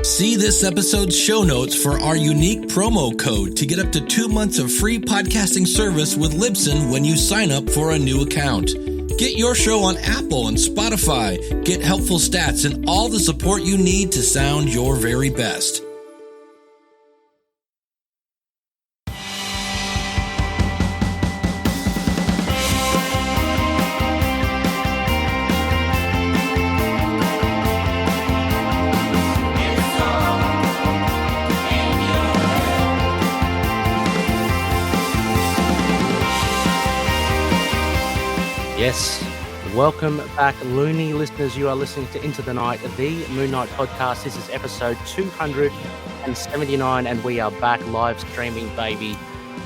See this episode's show notes for our unique promo code to get up to 2 months of free podcasting service with Libsyn when you sign up for a new account. Get your show on Apple and Spotify, get helpful stats, and all the support you need to sound your very best. Yes, welcome back, Looney listeners. You are listening to Into the Night, the Moon Knight podcast. This is episode 279, and we are back live streaming, baby.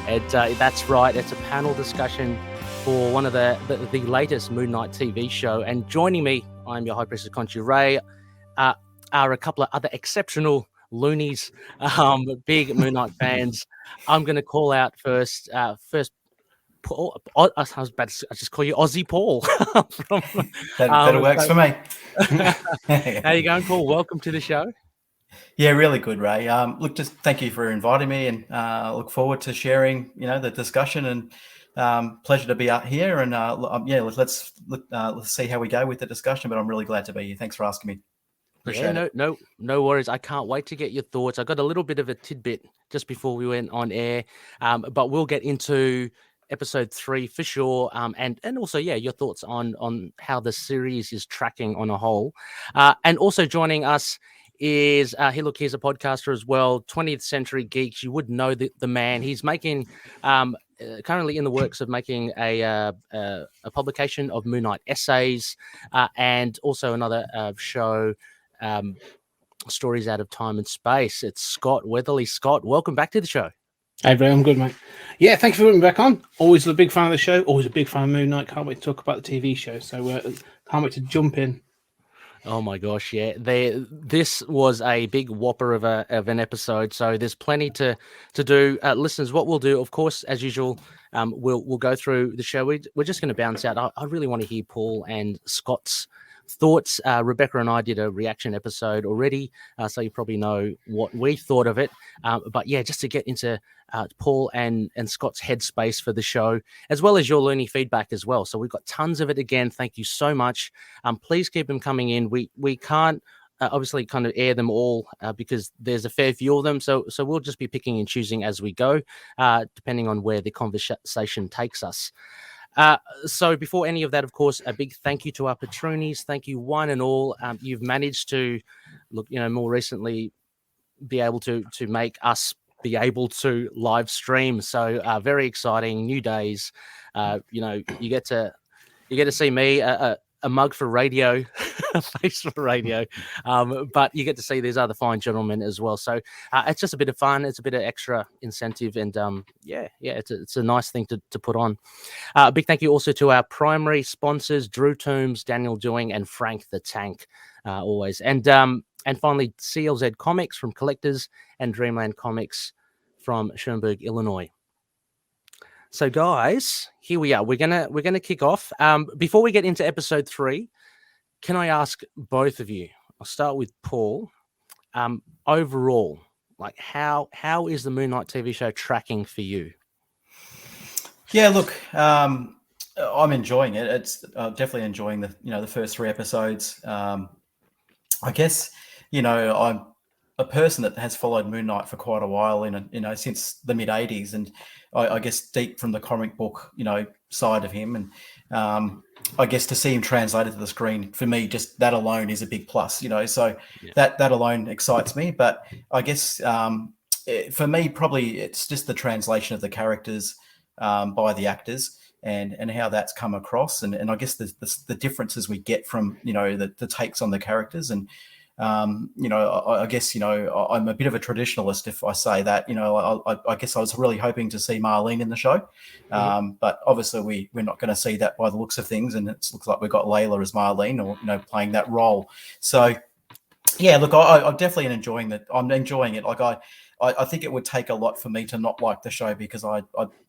That's right, it's a panel discussion for one of the latest Moon Knight TV show. And joining me, I'm your High Priestess KHONSHU Ray, are a couple of other exceptional Loonies, big Moon Knight fans. I'm going to call out first Paul, I was about to just call you Aussie Paul. That works for me. How you going, Paul? Welcome to the show. Yeah, really good, Ray. Look, just thank you for inviting me, and look forward to sharing, the discussion. And pleasure to be out here. And let's see how we go with the discussion. But I'm really glad to be here. Thanks for asking me. Appreciate it. No worries. I can't wait to get your thoughts. I got a little bit of a tidbit just before we went on air, but we'll get into episode 3 for sure, and also your thoughts on how the series is tracking on a whole, and also joining us is he's a podcaster as well, 20th Century Geeks. You would know the man. He's making currently in the works of making a publication of Moon Knight essays, and also another show, Stories Out of Time and Space. It's Scott Weatherly. Scott, welcome back to the show. Hey, bro, I'm good, mate. Yeah, thank you for having me back on. Always a big fan of the show. Always a big fan of Moon Knight. Can't wait to talk about the TV show. So can't wait to jump in. Oh my gosh, yeah. This was a big whopper of an episode. So there's plenty to do. Listeners, what we'll do, of course, as usual, we'll go through the show. We're just going to bounce out. I really want to hear Paul and Scott's thoughts. Rebecca and I did a reaction episode already, so you probably know what we thought of it. But yeah, just to get into Paul and Scott's headspace for the show, as well as your Looney feedback as well. So we've got tons of it again. Thank you so much. Please keep them coming in. We can't obviously kind of air them all because there's a fair few of them. So we'll just be picking and choosing as we go, depending on where the conversation takes us. So before any of that, of course, a big thank you to our patronies. Thank you, one and all. You've managed to more recently be able to make us be able to live stream. So very exciting, new days. You get to see me, a mug for radio, a face for radio, but you get to see these other fine gentlemen as well. So it's just a bit of fun. It's a bit of extra incentive, and it's a nice thing to put on. A big thank you also to our primary sponsors, Drew Toombs, Daniel Dewing, and Frank the Tank, always. And finally, CLZ Comics from Collectors and Dreamland Comics from Schoenberg, Illinois. So, guys, here we are. We're gonna kick off. Before we get into episode 3, can I ask both of you? I'll start with Paul. Overall, like how is the Moon Knight TV show tracking for you? Yeah, look, I'm enjoying it. It's definitely enjoying the first 3 episodes. I guess I'm a person that has followed Moon Knight for quite a while, since the mid '80s, and I guess deep from the comic book, side of him, and I guess to see him translated to the screen, for me, just that alone is a big plus, So yeah. That alone excites me. But I guess for me, probably it's just the translation of the characters by the actors and how that's come across, and I guess the differences we get from the takes on the characters. And I guess, I'm a bit of a traditionalist if I say that, I guess I was really hoping to see Marlene in the show. But obviously we're not going to see that by the looks of things. And it looks like we've got Layla as Marlene, or, playing that role. So yeah, look, I'm definitely enjoying that. I'm enjoying it. Like I think it would take a lot for me to not like the show, because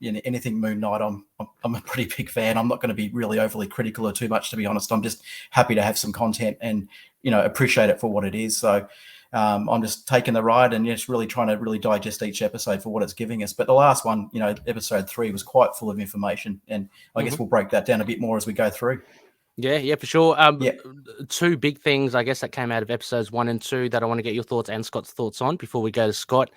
anything Moon Knight, I'm a pretty big fan. I'm not going to be really overly critical or too much, to be honest. I'm just happy to have some content and, appreciate it for what it is. So I'm just taking the ride and just really trying to really digest each episode for what it's giving us. But the last one, episode 3 was quite full of information, and I guess we'll break that down a bit more as we go through. Yeah, for sure. Two big things, I guess, that came out of episodes 1 and 2 that I want to get your thoughts and Scott's thoughts on before we go to Scott.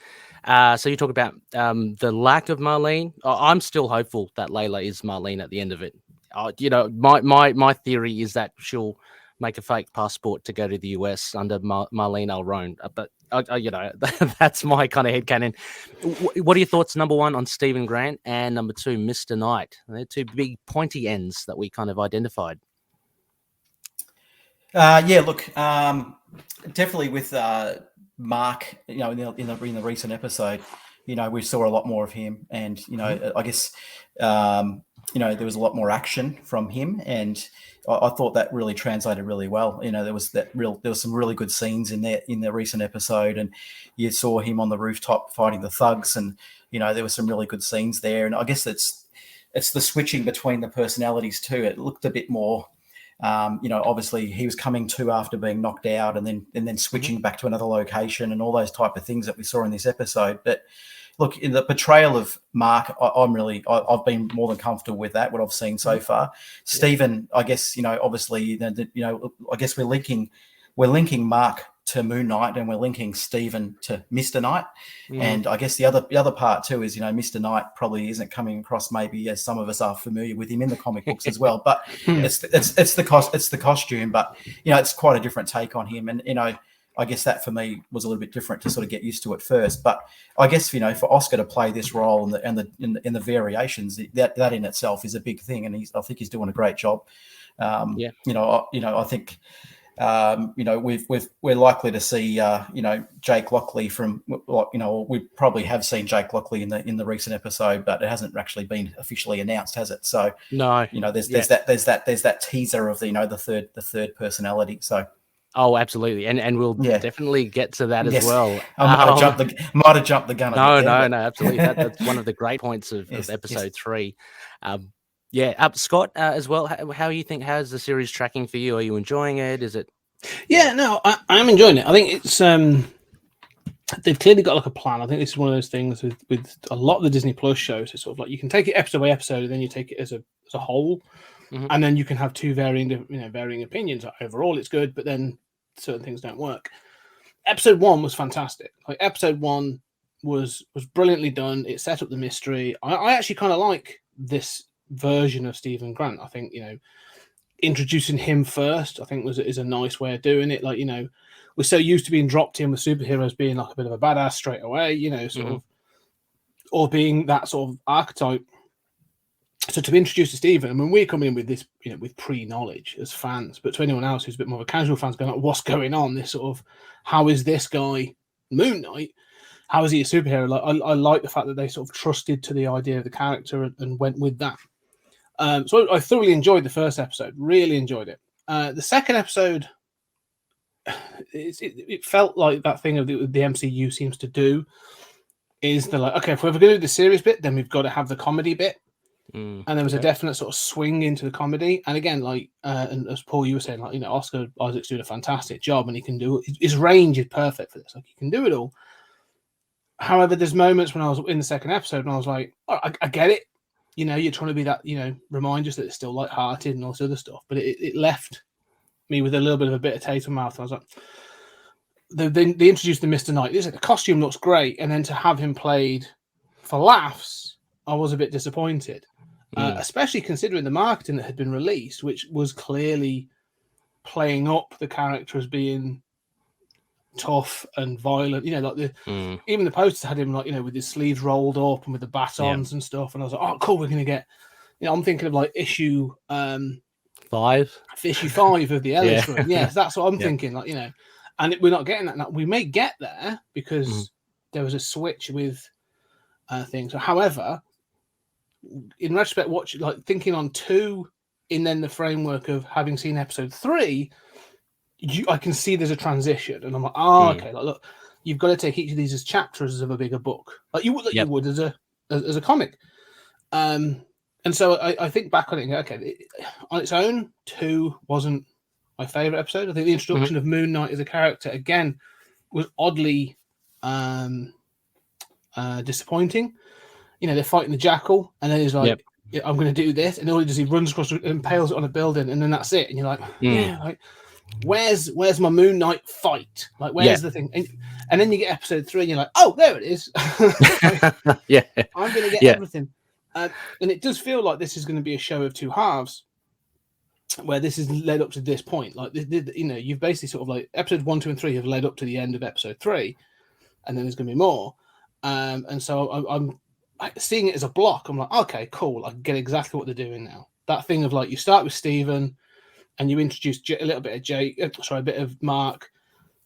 So you talk about the lack of Marlene. I'm still hopeful that Layla is Marlene at the end of it. My theory is that she'll make a fake passport to go to the US under Marlene Alrone. But that's my kind of headcanon. What are your thoughts, number 1, on Stephen Grant, and number 2, Mr. Knight? They're two big pointy ends that we kind of identified. Definitely with Mark, in the recent episode, we saw a lot more of him, and I guess there was a lot more action from him, and I thought that really translated really well. There was some really good scenes in the recent episode, and you saw him on the rooftop fighting the thugs, and there were some really good scenes there. And I guess it's the switching between the personalities too. It looked a bit more. Obviously he was coming to after being knocked out, and then switching back to another location, and all those type of things that we saw in this episode. But look, in the portrayal of Mark, I've been more than comfortable with that, what I've seen so far. Yeah. Stephen, I guess, obviously, I guess we're linking Mark to Moon Knight, and we're linking Stephen to Mr. Knight. And I guess the other part too is, Mr. Knight probably isn't coming across maybe as some of us are familiar with him in the comic books as well. But it's the costume, but it's quite a different take on him. And I guess that for me was a little bit different to sort of get used to at first. But I guess for Oscar to play this role and the variations, that in itself is a big thing, and I think he's doing a great job. I think. We're likely to see Jake Lockley from we probably have seen Jake Lockley in the recent episode, but it hasn't actually been officially announced, has it? So no, there's that teaser of the third personality. So absolutely, and we'll definitely get to that as well. I might have jumped the gun. No, absolutely. That's one of the great points of episode 3. Scott, as well. How is the series tracking for you? Are you enjoying it? Is it? Yeah, no, I'm enjoying it. I think it's they've clearly got like a plan. I think this is one of those things with a lot of the Disney Plus shows. It's sort of like you can take it episode by episode, and then you take it as a whole, and then you can have two varying opinions. Overall, it's good, but then certain things don't work. Episode 1 was fantastic. Like episode 1 was brilliantly done. It set up the mystery. I actually kind of like this version of Stephen Grant. I think introducing him first, I think is a nice way of doing it. Like we're so used to being dropped in with superheroes being like a bit of a badass straight away, sort of, or being that sort of archetype. So to be introduced to Stephen, I mean, we're coming in with this, with pre-knowledge as fans, but to anyone else who's a bit more of a casual fan, going like, what's going on? This sort of, how is this guy Moon Knight? How is he a superhero? Like I like the fact that they sort of trusted to the idea of the character and went with that. So I thoroughly enjoyed the first episode. Really enjoyed it. The second episode, it felt like that thing of the MCU seems to do. Is they're like, okay, if we're going to do the serious bit, then we've got to have the comedy bit. And there was a definite sort of swing into the comedy. And again, like, and as Paul, you were saying, like, Oscar Isaac's doing a fantastic job, and he can do it. His range is perfect for this. Like, he can do it all. However, there's moments when I was in the second episode and I was like, oh, I get it. You're trying to be that, remind us that it's still lighthearted and all this other stuff. But it left me with a little bit of a bitter taste in my mouth. I was like, they introduced the Mr. Knight. The costume looks great. And then to have him played for laughs, I was a bit disappointed. Especially considering the marketing that had been released, which was clearly playing up the character as being tough and violent. Even the posters had him with his sleeves rolled up and with the batons and stuff. And I was like, oh, cool, we're going to get. I'm thinking of like issue 5 of the Ellis run. Yes, that's what I'm thinking. And we're not getting that now. We may get there because there was a switch with things. However, in retrospect, thinking on 2 in then the framework of having seen episode 3, I can see there's a transition, and I'm like, okay. Like, look, you've got to take each of these as chapters of a bigger book, like you would as a comic. And so I think back on it and go, okay, on its own, 2 wasn't my favorite episode. I think the introduction of Moon Knight as a character, again, was oddly disappointing. You know, they're fighting the jackal, and then he's like, yeah, I'm going to do this, and all he does, he runs across and impales it on a building, and then that's it. And you're like, yeah, like, where's my Moon Knight fight? Like, where's the thing? And then you get episode 3, and you're like, oh, there it is. Like, yeah, I'm going to get everything. And it does feel like this is going to be a show of two halves, where this is led up to this point. Like, you know, you've basically sort of like episodes 1, 2, and 3 have led up to the end of episode 3, and then there's going to be more. And so I'm seeing it as a block. I'm like, okay, cool. I get exactly what they're doing now. That thing of like, you start with Stephen, and you introduce a little bit of Jake, a bit of Mark,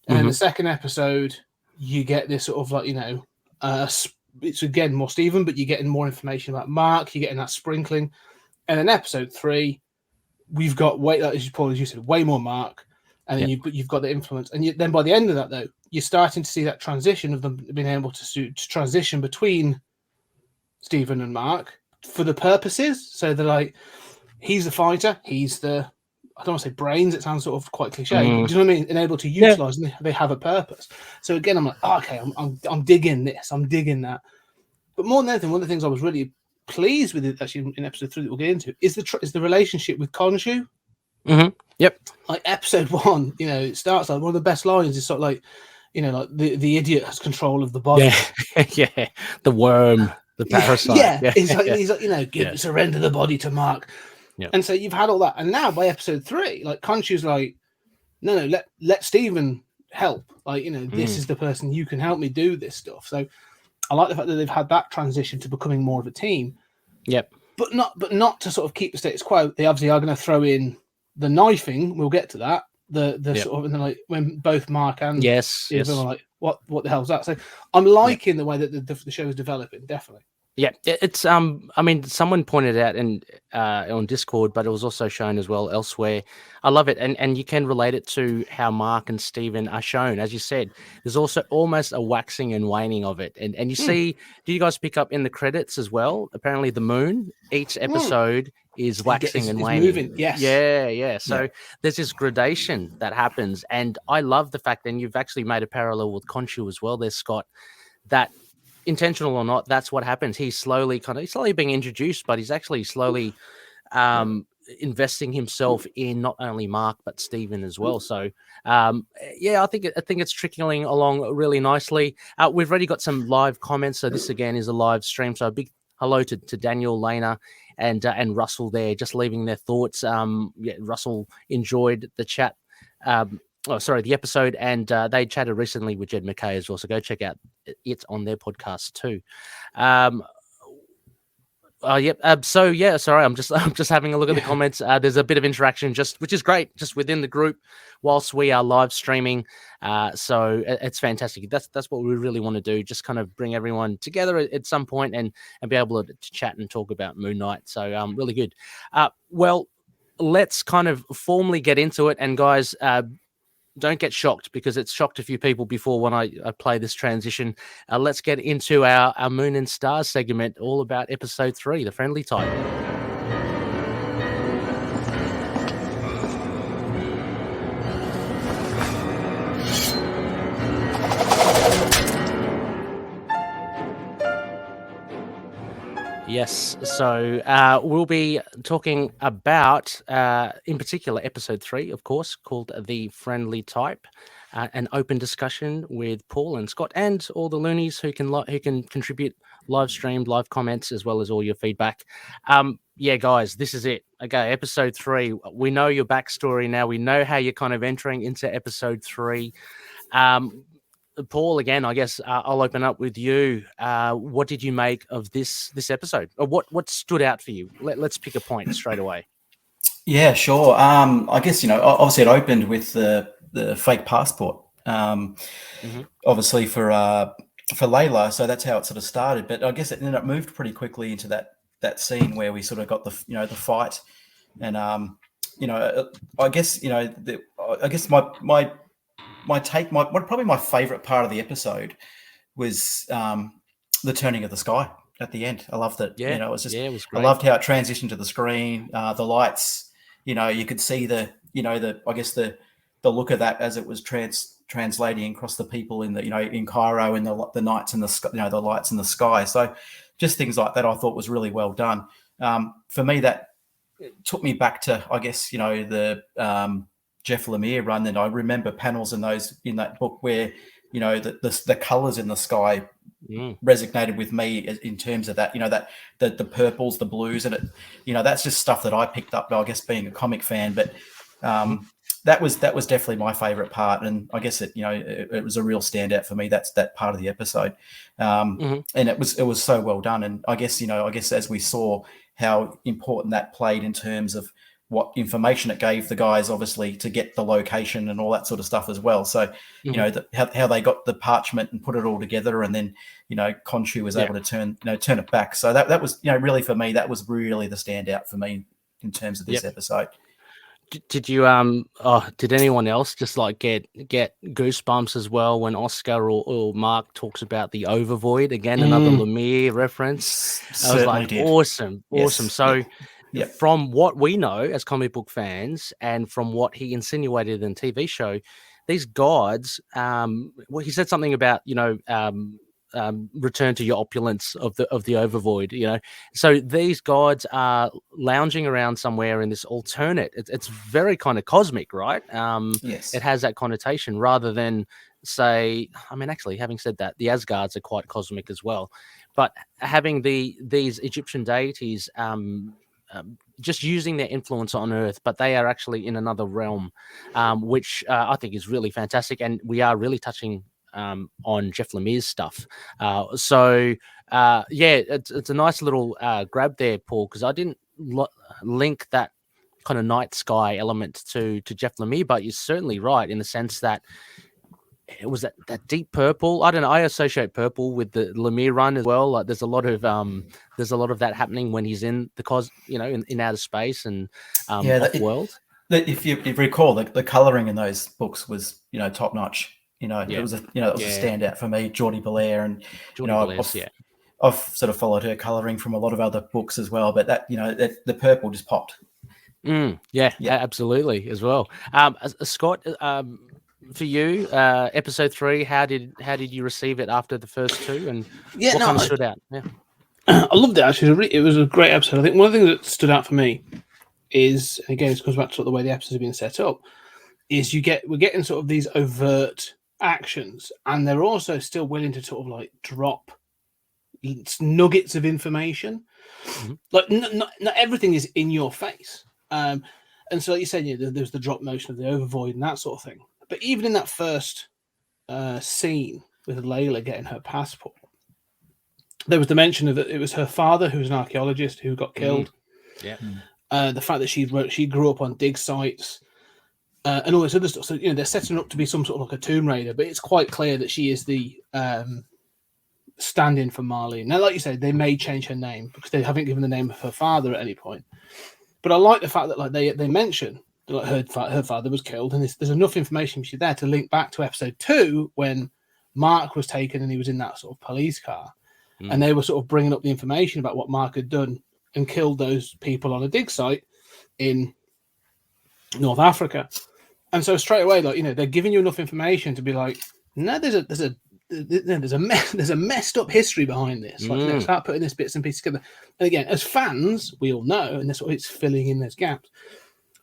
and in the second episode, you get this sort of like, you know, it's again more Stephen, but you're getting more information about Mark. You're getting that sprinkling, and in episode 3, we've got way, like, as you said, way more Mark, and then you've got the influence, and then by the end of that, though, you're starting to see that transition of them being able to transition between Stephen and Mark for the purposes. So they're like, he's the fighter, he's the, I don't want to say brains, it sounds sort of quite cliche, but do you know what I mean? And able to utilize, and they have a purpose. So again, I'm like, oh, okay, I'm digging this, I'm digging that. But more than anything, one of the things I was really pleased with it, actually, in episode 3 that we'll get into, is the relationship with KHONSHU. Yep. Like episode 1, you know, it starts like one of the best lines is sort of like, you know, like the idiot has control of the body. Yeah, the worm, the parasite. He's like, you know, surrender the body to Mark. Yep. And so you've had all that, and now by episode 3, like KHONSHU's like, no, let Stephen help. Like, you know, this is the person, you can help me do this stuff. So I like the fact that they've had that transition to becoming more of a team. Yep. But not to sort of keep the status quo. They obviously are going to throw in the knifing. We'll get to that. The sort of, and then like when both Mark and Stephen are like, what the hell's that? So I'm liking the way that the show is developing. Definitely. Yeah, it's I mean, someone pointed out on Discord, but it was also shown as well elsewhere. I love it, and you can relate it to how Mark and Stephen are shown. As you said, there's also almost a waxing and waning of it, and you see. Do you guys pick up in the credits as well? Apparently, the moon each episode is waxing and waning. Moving, yes. Yeah. So there's this gradation that happens, and I love the fact. And you've actually made a parallel with KHONSHU as well. There, Scott, that. Intentional or not, that's what happens. He's slowly being introduced, but he's actually slowly investing himself in not only Mark but Stephen as well. So I think it's trickling along really nicely. We've already got some live comments, so this again is a live stream. So a big hello to Daniel, Lena, and Russell there, just leaving their thoughts. Russell enjoyed the chat. The episode, and they chatted recently with Jed McKay as well. So go check out it on their podcast too. Sorry, I'm just having a look at the comments. There's a bit of interaction, which is great, just within the group whilst we are live streaming. So it's fantastic. That's what we really want to do. Just kind of bring everyone together at some point and be able to chat and talk about Moon Knight. So really good. Well, let's kind of formally get into it, and guys. Don't get shocked, because it's shocked a few people before when I play this transition. Let's get into our Moon and Stars segment, all about episode 3, The Friendly Type. Yes, so we'll be talking about, in particular, episode 3, of course, called The Friendly Type, an open discussion with Paul and Scott and all the Loonies who can contribute live streamed, live comments, as well as all your feedback. Guys, this is it. Okay, episode 3. We know your backstory now. We know how you're kind of entering into episode 3. Paul, again, I guess I'll open up with you. What did you make of this episode? Or what stood out for you? Let's pick a point straight away. Yeah, sure. I guess, obviously it opened with the fake passport, obviously for Layla. So that's how it sort of started. But I guess it ended up moved pretty quickly into that scene where we sort of got the fight. And, I guess, probably my favorite part of the episode was the turning of the sky at the end. I loved it. Yeah, it was just, it was great. I loved how it transitioned to the screen, the lights. You could see the look of that as it was translating across the people in the, in Cairo, and the nights in the sky, the lights in the sky. So just things like that I thought was really well done. For me, that took me back to, I guess, the Jeff Lemire run. And I remember panels in that book where, the colors in the sky resonated with me in terms of that, the purples, the blues, and that's just stuff that I picked up, I guess, being a comic fan. But that was definitely my favorite part, and I guess it was a real standout for me. That's that part of the episode, and it was so well done. And I guess as we saw how important that played in terms of what information it gave the guys, obviously, to get the location and all that sort of stuff as well. So, how they got the parchment and put it all together, and then, KHONSHU was able to turn it back. So that was, really for me, that was really the standout for me in terms of this episode. Did you did anyone else just like get goosebumps as well when Oscar or Mark talks about the overvoid again? Another Lemire reference. I was like, awesome. So. Yep. From what we know as comic book fans, and from what he insinuated in the TV show, these gods, he said something about, return to your opulence of the overvoid, So these gods are lounging around somewhere in this alternate. It's very kind of cosmic, right? Yes. It has that connotation rather than say, actually, having said that, the Asgards are quite cosmic as well. But having these Egyptian deities, just using their influence on Earth, but they are actually in another realm, which I think is really fantastic. And we are really touching on Jeff Lemire's stuff. It's a nice little grab there, Paul, because I didn't link that kind of night sky element to Jeff Lemire, but you're certainly right in the sense that it was that deep purple. I don't know. I associate purple with the Lemire run as well. Like there's a lot of that happening when he's in the in outer space and off-world. If you recall, the coloring in those books was top notch. It was a standout for me. Geordie Belair, and I've sort of followed her coloring from a lot of other books as well. But that the purple just popped. Absolutely as well. Scott. For you, episode 3, how did you receive it after the first 2, and what kind of stood out? Yeah, I loved it actually. It was a great episode. I think one of the things that stood out for me is, and again, it comes back to the way the episodes have been set up, is we're getting sort of these overt actions, and they're also still willing to sort of like drop nuggets of information. Like not everything is in your face, and so like you said, there's the drop motion of the overvoid and that sort of thing. But even in that first scene with Layla getting her passport, there was the mention of that it was her father, who was an archaeologist, who got killed. The fact that she grew up on dig sites and all this other stuff. So they're setting her up to be some sort of like a Tomb Raider, but it's quite clear that she is the stand-in for Marlene. Now, like you said, they may change her name because they haven't given the name of her father at any point. But I like the fact that like they mention. Like her father was killed, and there's enough information there to link back to episode 2 when Mark was taken and he was in that sort of police car, and they were sort of bringing up the information about what Mark had done and killed those people on a dig site in North Africa. And so straight away, they're giving you enough information to be like, no, there's a messed up history behind this. Like, start putting this bits and pieces together. And again, as fans, we all know, and it's filling in those gaps.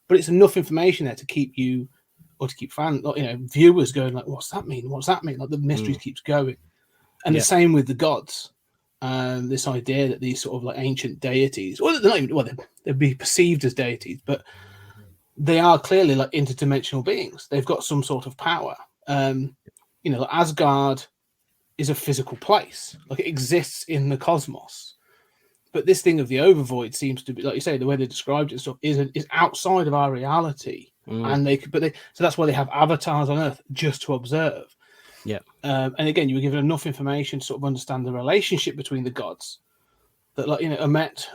But it's enough information there to keep you, or to keep fans, viewers going like, "What's that mean? What's that mean?" Like the mystery keeps going, and the same with the gods. This idea that these sort of like ancient deities, or they're not even, they'd be perceived as deities, but they are clearly like interdimensional beings. They've got some sort of power. Like Asgard is a physical place, like it exists in the cosmos. But this thing of the overvoid seems to be, like you say, the way they described it and stuff is outside of our reality, and so that's why they have avatars on Earth just to observe. Yeah. And again, you were given enough information to sort of understand the relationship between the gods. That Ammit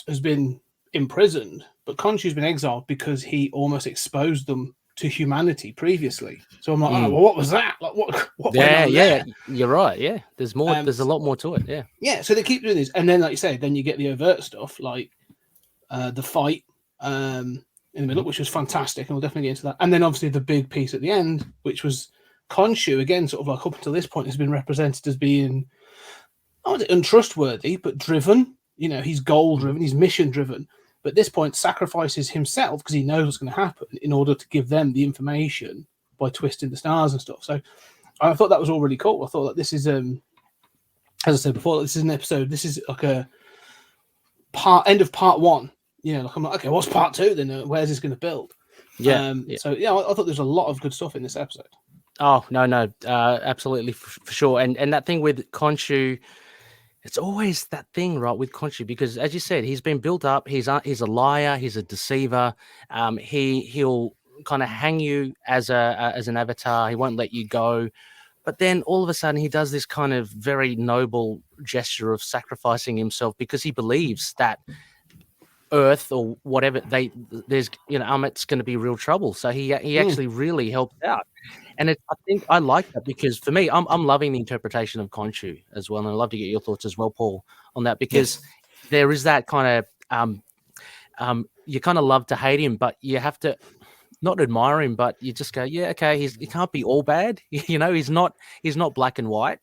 has been imprisoned, but KHONSHU's been exiled because he almost exposed them to humanity previously. So I'm like, well, what was that? Like, what went on there? You're right. Yeah, there's more. There's a lot more to it. Yeah. So they keep doing this, and then, like you say, then you get the overt stuff, like the fight in the middle, which was fantastic, and we'll definitely get into that. And then obviously the big piece at the end, which was KHONSHU, again, sort of like up until this point, has been represented as being not untrustworthy, but driven. He's goal driven, he's mission driven. But at this point, sacrifices himself because he knows what's going to happen in order to give them the information by twisting the stars and stuff. So I thought that was all really cool. I thought that this is, as I said before, this is an episode. This is like a end of part one. Like I'm like, okay, what's part two then? Where's this going to build? Yeah. So I thought there's a lot of good stuff in this episode. Oh no, absolutely for sure. And that thing with KHONSHU, it's always that thing, right, with KHONSHU, because as you said, he's been built up. He's a liar. He's a deceiver. He'll kind of hang you as an avatar. He won't let you go. But then all of a sudden, he does this kind of very noble gesture of sacrificing himself because he believes that Earth or whatever there's Amit's going to be real trouble. So he actually really helped out. And I think I like that because for me, I'm loving the interpretation of KHONSHU as well, and I'd love to get your thoughts as well, Paul, on that, because there is that kind of you kind of love to hate him, but you have to not admire him, but you just go, yeah, okay, he can't be all bad, he's not black and white.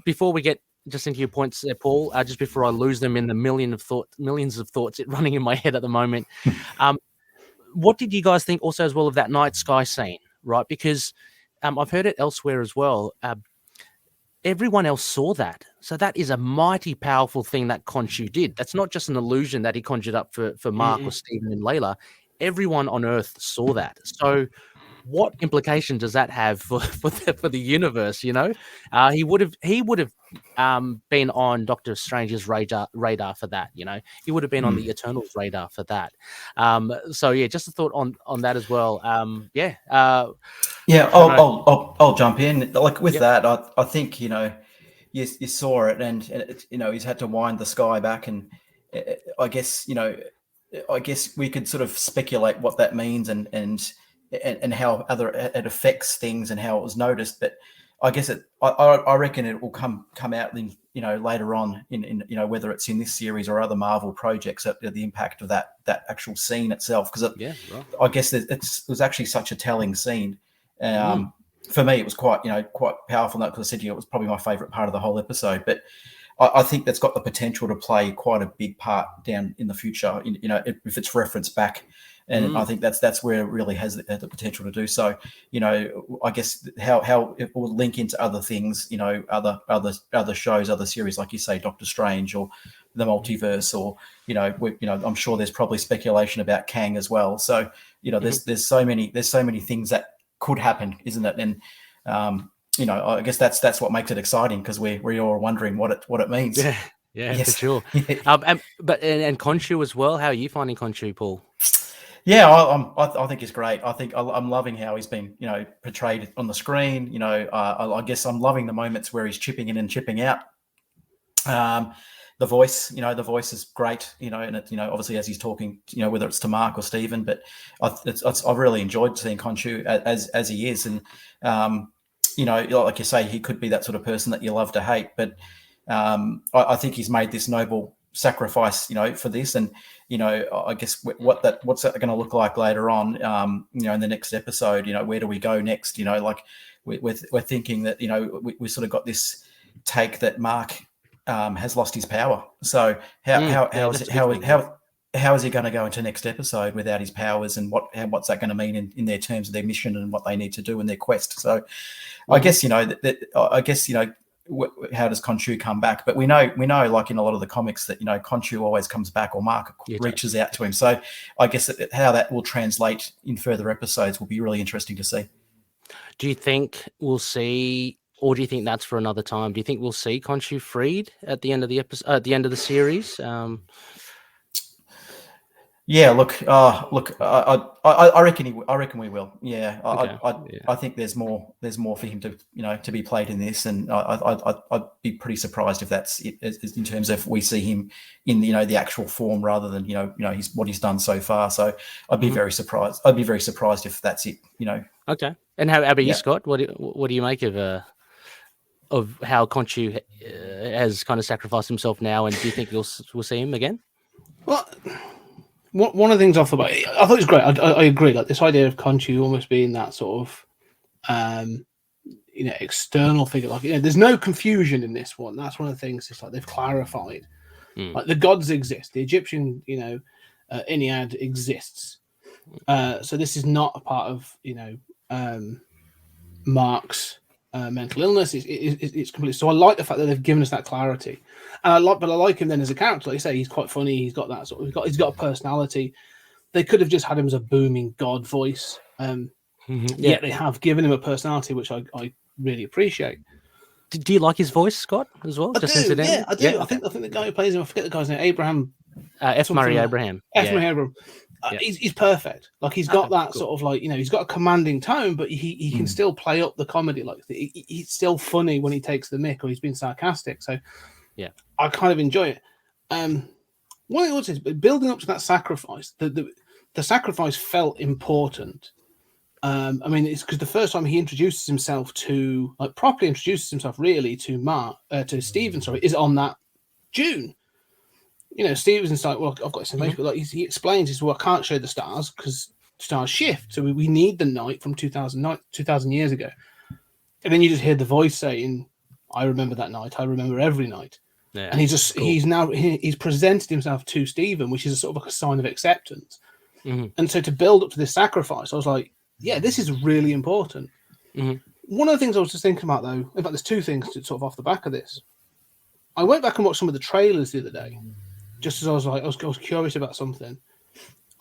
Before we get just into your points there, Paul, just before I lose them in the millions of thoughts running in my head at the moment, what did you guys think also as well of that night sky scene? Right, because I've heard it elsewhere as well. Everyone else saw that, so that is a mighty powerful thing that KHONSHU did. That's not just an illusion that he conjured up for Mark or Stephen and Layla. Everyone on Earth saw that. So, what implication does that have for the universe? He would have been on Doctor Strange's radar for that. He would have been on the Eternals radar for that. So yeah, just a thought on that as well. I'll jump in. Like with that, I think you saw it, and he's had to wind the sky back, and I guess we could sort of speculate what that means and how it affects things and how it was noticed, but I guess I reckon it will come out in later on in whether it's in this series or other Marvel projects, the impact of that actual scene itself, because I guess it was actually such a telling scene. For me, it was quite powerful. Because I said to you, it was probably my favorite part of the whole episode, but I think that's got the potential to play quite a big part down in the future. If it's referenced back. And I think that's where it really has the potential to do so. I guess how it will link into other things, other shows, other series, like you say, Doctor Strange or the multiverse, or I'm sure there's probably speculation about Kang as well. So there's so many things that could happen, isn't it? And I guess that's what makes it exciting, because we're all wondering what it means. Yeah, for sure. But KHONSHU as well. How are you finding KHONSHU, Paul? Yeah, I think he's great. I think I'm loving how he's been, portrayed on the screen. I guess I'm loving the moments where he's chipping in and chipping out. The voice is great. And it, obviously as he's talking, whether it's to Mark or Stephen, but I've really enjoyed seeing KHONSHU as he is, and like you say, he could be that sort of person that you love to hate, but I think he's made this noble sacrifice, for this, and I guess what's that going to look like later on, in the next episode, where do we go next? Like we're thinking that we sort of got this take that Mark has lost his power. So how is he going to go into next episode without his powers, and what's that going to mean in their terms of their mission and what they need to do in their quest? So I guess how does KHONSHU come back? But we know, like in a lot of the comics, that KHONSHU always comes back, or Mark reaches out to him. So I guess how that will translate in further episodes will be really interesting to see. Do you think we'll see, or do you think that's for another time? Do you think we'll see KHONSHU freed at the end of the episode, at the end of the series? Yeah, I reckon we will. Yeah, Okay. I think there's more for him to be played in this, and I'd be pretty surprised if that's it, in terms of we see him in the actual form rather than what he's done so far. So I'd be very surprised. I'd be very surprised if that's it. Okay. And how about you, Scott? What do you make of how KHONSHU has kind of sacrificed himself now, and do you think we'll see him again? Well, one of the things I thought it was great. I agree. Like this idea of KHONSHU almost being that sort of external figure. Like, there's no confusion in this one. That's one of the things. It's like they've clarified. Like the gods exist. The Egyptian, Ennead exists. So this is not a part of, Mark's mental illness. It's completely. So I like the fact that they've given us that clarity, and I like him then as a character. Like you say, he's quite funny. He's got that he's got a personality. They could have just had him as a booming god voice. Yet they have given him a personality, which I really appreciate. Do you like his voice, Scott, as well? I do. Yeah, I do. Yeah. I think the guy who plays him, I forget the guy's name, Abraham. F. Murray Abraham. Murray Abraham. He's perfect. Like he's got that sort of like, he's got a commanding tone, but he can still play up the comedy. Like he's still funny when he takes the mick or he's being sarcastic. So yeah, I kind of enjoy it. One of the things is building up to that sacrifice. The sacrifice felt important. It's because the first time he introduces himself properly introduces himself really to Stephen, is on that June. Steven's like, well, I've got this information, but like he explains, well, I can't show the stars because stars shift, so we need the night from 2,000 years ago. And then you just hear the voice saying, I remember that night, I remember every night. Yeah, and he's presented himself to Stephen, which is a sort of like a sign of acceptance. And so to build up to this sacrifice, I was like, yeah, this is really important. One of the things I was just thinking about, though, in fact, there's two things to sort of off the back of this. I went back and watched some of the trailers the other day, just as I was curious about something.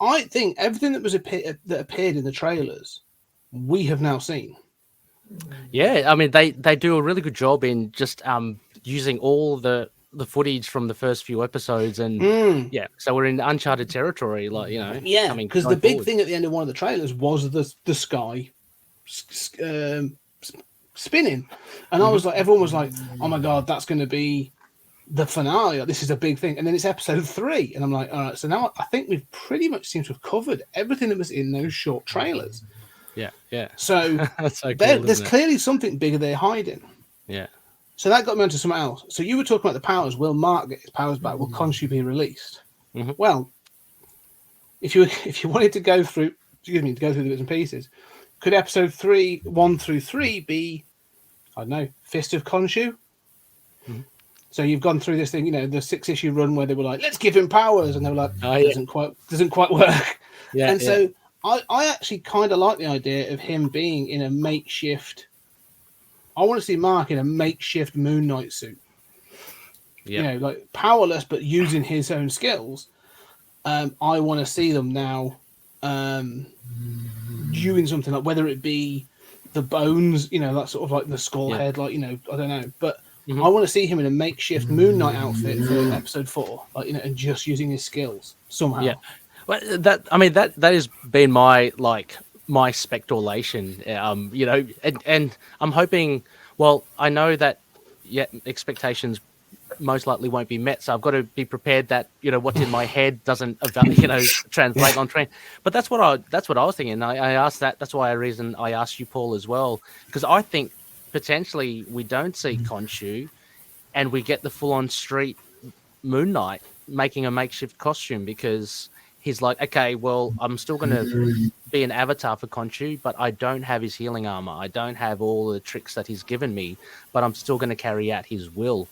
I think everything that appeared in the trailers, we have now seen. Yeah, I mean, they do a really good job in just using all the footage from the first few episodes, and so we're in uncharted territory, because the big thing at the end of one of the trailers was the sky spinning, and I was like, everyone was like, oh my god, that's going to be the finale, this is a big thing. And then it's episode 3, and I'm like, all right, so now I think we've pretty much seemed to have covered everything that was in those short trailers. So that's so cool, there's clearly something bigger they're hiding. So that got me onto something else. So you were talking about the powers. Will Mark get his powers back? Will KHONSHU be released? Well, if you wanted to go through the bits and pieces, could episode 1 through 3 be, I don't know, Fist of KHONSHU? So you've gone through this thing, the 6-issue run where they were like, let's give him powers, and they were like, doesn't quite work. So I actually kind of like the idea of him being in a makeshift. I want to see Mark in a makeshift Moon Knight suit. Like powerless, but using his own skills. I want to see them now doing something like, whether it be the bones, that sort of like the skull head, like, I don't know. But I want to see him in a makeshift Moon Knight outfit for episode 4, like, and just using his skills somehow. Yeah. Well, that has been my speculation, and I'm hoping. Well, I know that expectations most likely won't be met, so I've got to be prepared that what's in my head doesn't translate on train. But that's what I was thinking. I asked that. That's why I asked you, Paul, as well, because I think potentially we don't see KHONSHU, and we get the full-on street Moon Knight making a makeshift costume, because he's like, okay, well, I'm still going to be an avatar for KHONSHU, but I don't have his healing armor. I don't have all the tricks that he's given me, but I'm still going to carry out his will.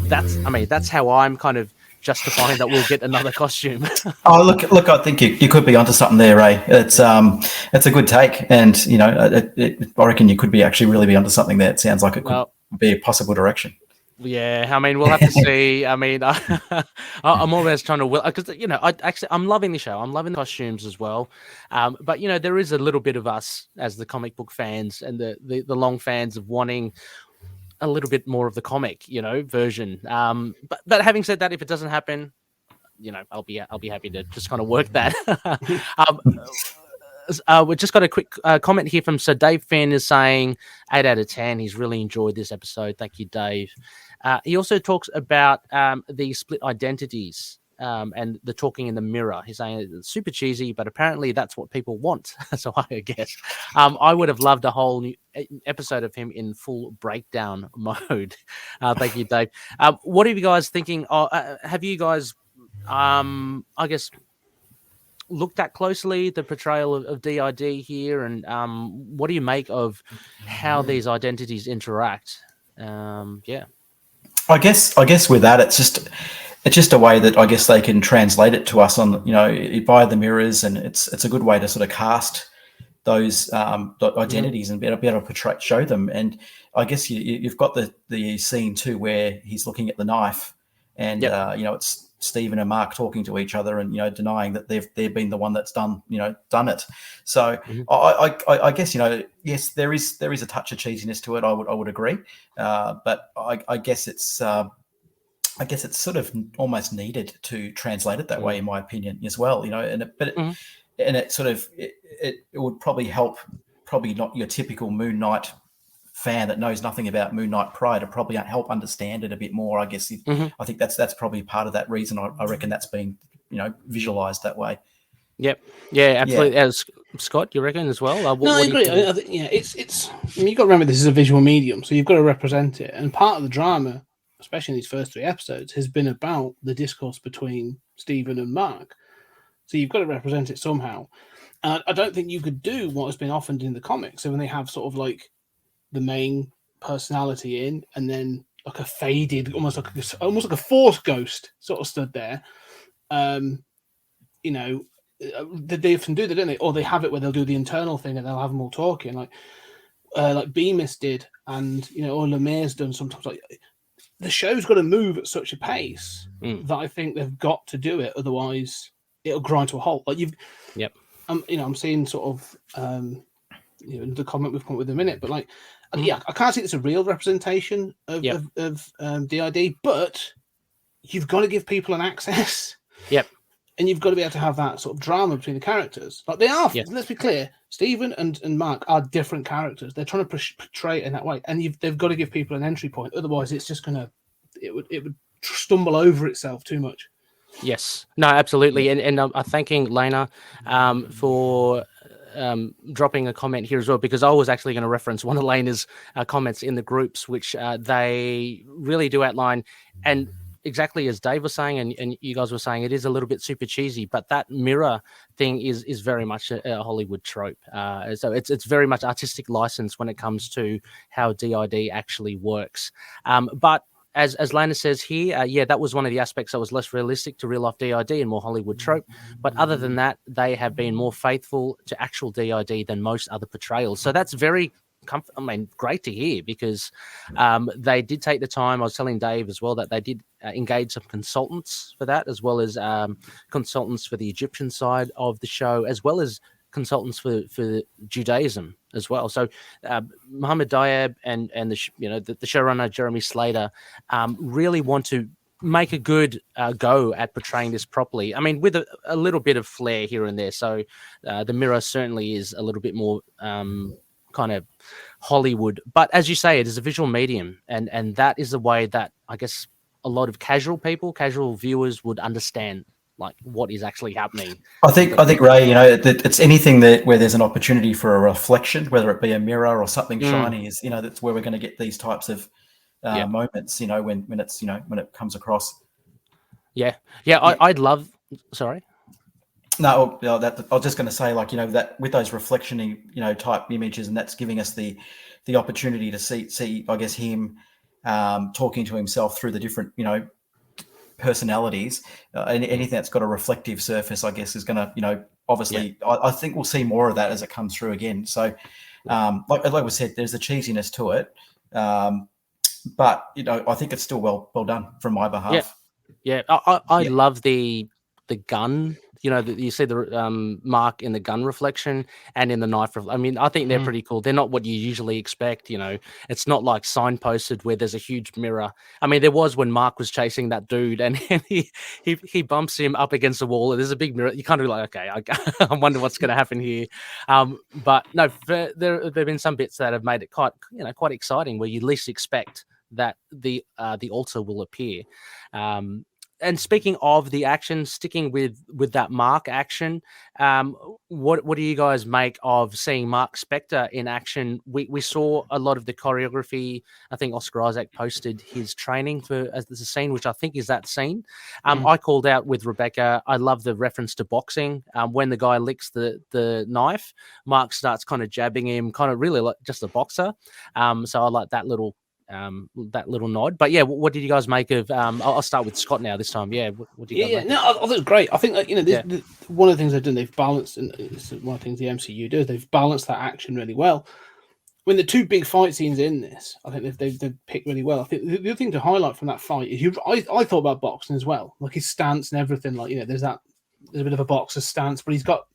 That's how I'm kind of justifying that we'll get another costume. Oh, look! I think you could be onto something there, Ray. It's a good take, and I reckon you could be actually really be onto something there. It sounds like it could be a possible direction. Yeah, we'll have to see. I'm always trying to because I'm loving the show. I'm loving the costumes as well. But there is a little bit of us as the comic book fans and the long fans of wanting a little bit more of the comic, version. But having said that, if it doesn't happen, I'll be happy to just kind of work that. We've just got a quick comment here from Sir Dave Finn is saying 8 out of 10. He's really enjoyed this episode. Thank you, Dave. He also talks about the split identities and the talking in the mirror. He's saying it's super cheesy, but apparently that's what people want. So I guess I would have loved a whole new episode of him in full breakdown mode. Thank you, Dave. What are you guys thinking? Have you guys, I guess, looked at closely, the portrayal of DID here, and what do you make of how these identities interact? Yeah. I guess with that, it's just a way that I guess they can translate it to us on, via the mirrors, and it's a good way to sort of cast those identities and be able to portray, show them. And I guess you've got the scene too where he's looking at the knife, and it's Stephen and Mark talking to each other and denying that they've been the one that's done it. So I guess yes, there is a touch of cheesiness to it. I would agree, but I guess it's sort of almost needed to translate it that way, in my opinion, as well. And it sort of it would probably help, probably not your typical Moon Knight fan that knows nothing about Moon Knight prior to probably help understand it a bit more. I guess I think that's probably part of that reason. I reckon that's being visualized that way. Yep. Yeah, absolutely. Yeah. As Scott, you reckon as well? No, I agree. I think, it's. I mean, you've got to remember this is a visual medium, so you've got to represent it. And part of the drama, especially in these first 3 episodes, has been about the discourse between Stephen and Mark. So you've got to represent it somehow. And I don't think you could do what has been often in the comics. So when they have sort of like the main personality in, and then like a faded, almost like a Force ghost sort of stood there. They often do that, don't they? Or they have it where they'll do the internal thing and they'll have them all talking, like Bemis did, and or Lemire's done sometimes. Like the show's got to move at such a pace that I think they've got to do it, otherwise it'll grind to a halt. Like I'm seeing sort of the comment we've come up with in a minute, but like I can't see it's a real representation of DID, but you've got to give people an access. Yep. And you've got to be able to have that sort of drama between the characters. Like they are, let's be clear, Stephen and Mark are different characters. They're trying to portray it in that way. And they've got to give people an entry point. Otherwise, it's just it would stumble over itself too much. Yes. No, absolutely. And I'm thanking Lena for dropping a comment here as well, because I was actually going to reference one of Lena's comments in the groups, which they really do outline. And exactly as Dave was saying, and you guys were saying, it is a little bit super cheesy, but that mirror thing is very much a Hollywood trope. So it's very much artistic license when it comes to how DID actually works. But as Lana says here, that was one of the aspects that was less realistic to real life DID and more Hollywood trope. But other than that, they have been more faithful to actual DID than most other portrayals. So that's very great to hear, because they did take the time. I was telling Dave as well that they did engage some consultants for that, as well as consultants for the Egyptian side of the show, as well as consultants for Judaism as well. So Mohammed Diab and the showrunner Jeremy Slater really want to make a good go at portraying this properly. I mean, with a little bit of flair here and there. So the mirror certainly is a little bit more kind of Hollywood, but as you say, it is a visual medium, and that is the way that I guess a lot of casual viewers would understand like what is actually happening. I think Ray, it's anything where there's an opportunity for a reflection, whether it be a mirror or something shiny, is that's where we're going to get these types of moments. When it's when it comes across. I'd love. Sorry. No, I was just going to say, that with those reflection, type images, and that's giving us the opportunity to see, I guess, him talking to himself through the different, personalities. And anything that's got a reflective surface, I guess, is going to, obviously, I think we'll see more of that as it comes through again. So, like we said, there's a cheesiness to it, but I think it's still well done from my behalf. I love the gun. You see the Mark in the gun reflection and in the knife. I mean, I think they're pretty cool. They're not what you usually expect. It's not like signposted where there's a huge mirror. I mean, there was when Mark was chasing that dude, and he bumps him up against the wall, and there's a big mirror. You kind of like, okay, I wonder what's going to happen here. But no, there have been some bits that have made it quite exciting, where you least expect that the altar will appear. and speaking of the action, sticking with that Mark action, what do you guys make of seeing Mark Spector in action? We saw a lot of the choreography. I think Oscar Isaac posted his training as the scene, which I think is that scene. I called out with Rebecca. I love the reference to boxing. When the guy licks the knife, Mark starts kind of jabbing him, kind of really like just a boxer. So I like that little nod. But yeah, what did you guys make of? I'll start with Scott now this time. Yeah, what do you guys make? No, I think it's great. I think that, one of the things they've done, they've balanced, and it's one of the things the MCU does, they've balanced that action really well. When the two big fight scenes in this, I think they've picked really well. I think the other thing to highlight from that fight is I thought about boxing as well, like his stance and everything. Like, there's a bit of a boxer's stance, but he's got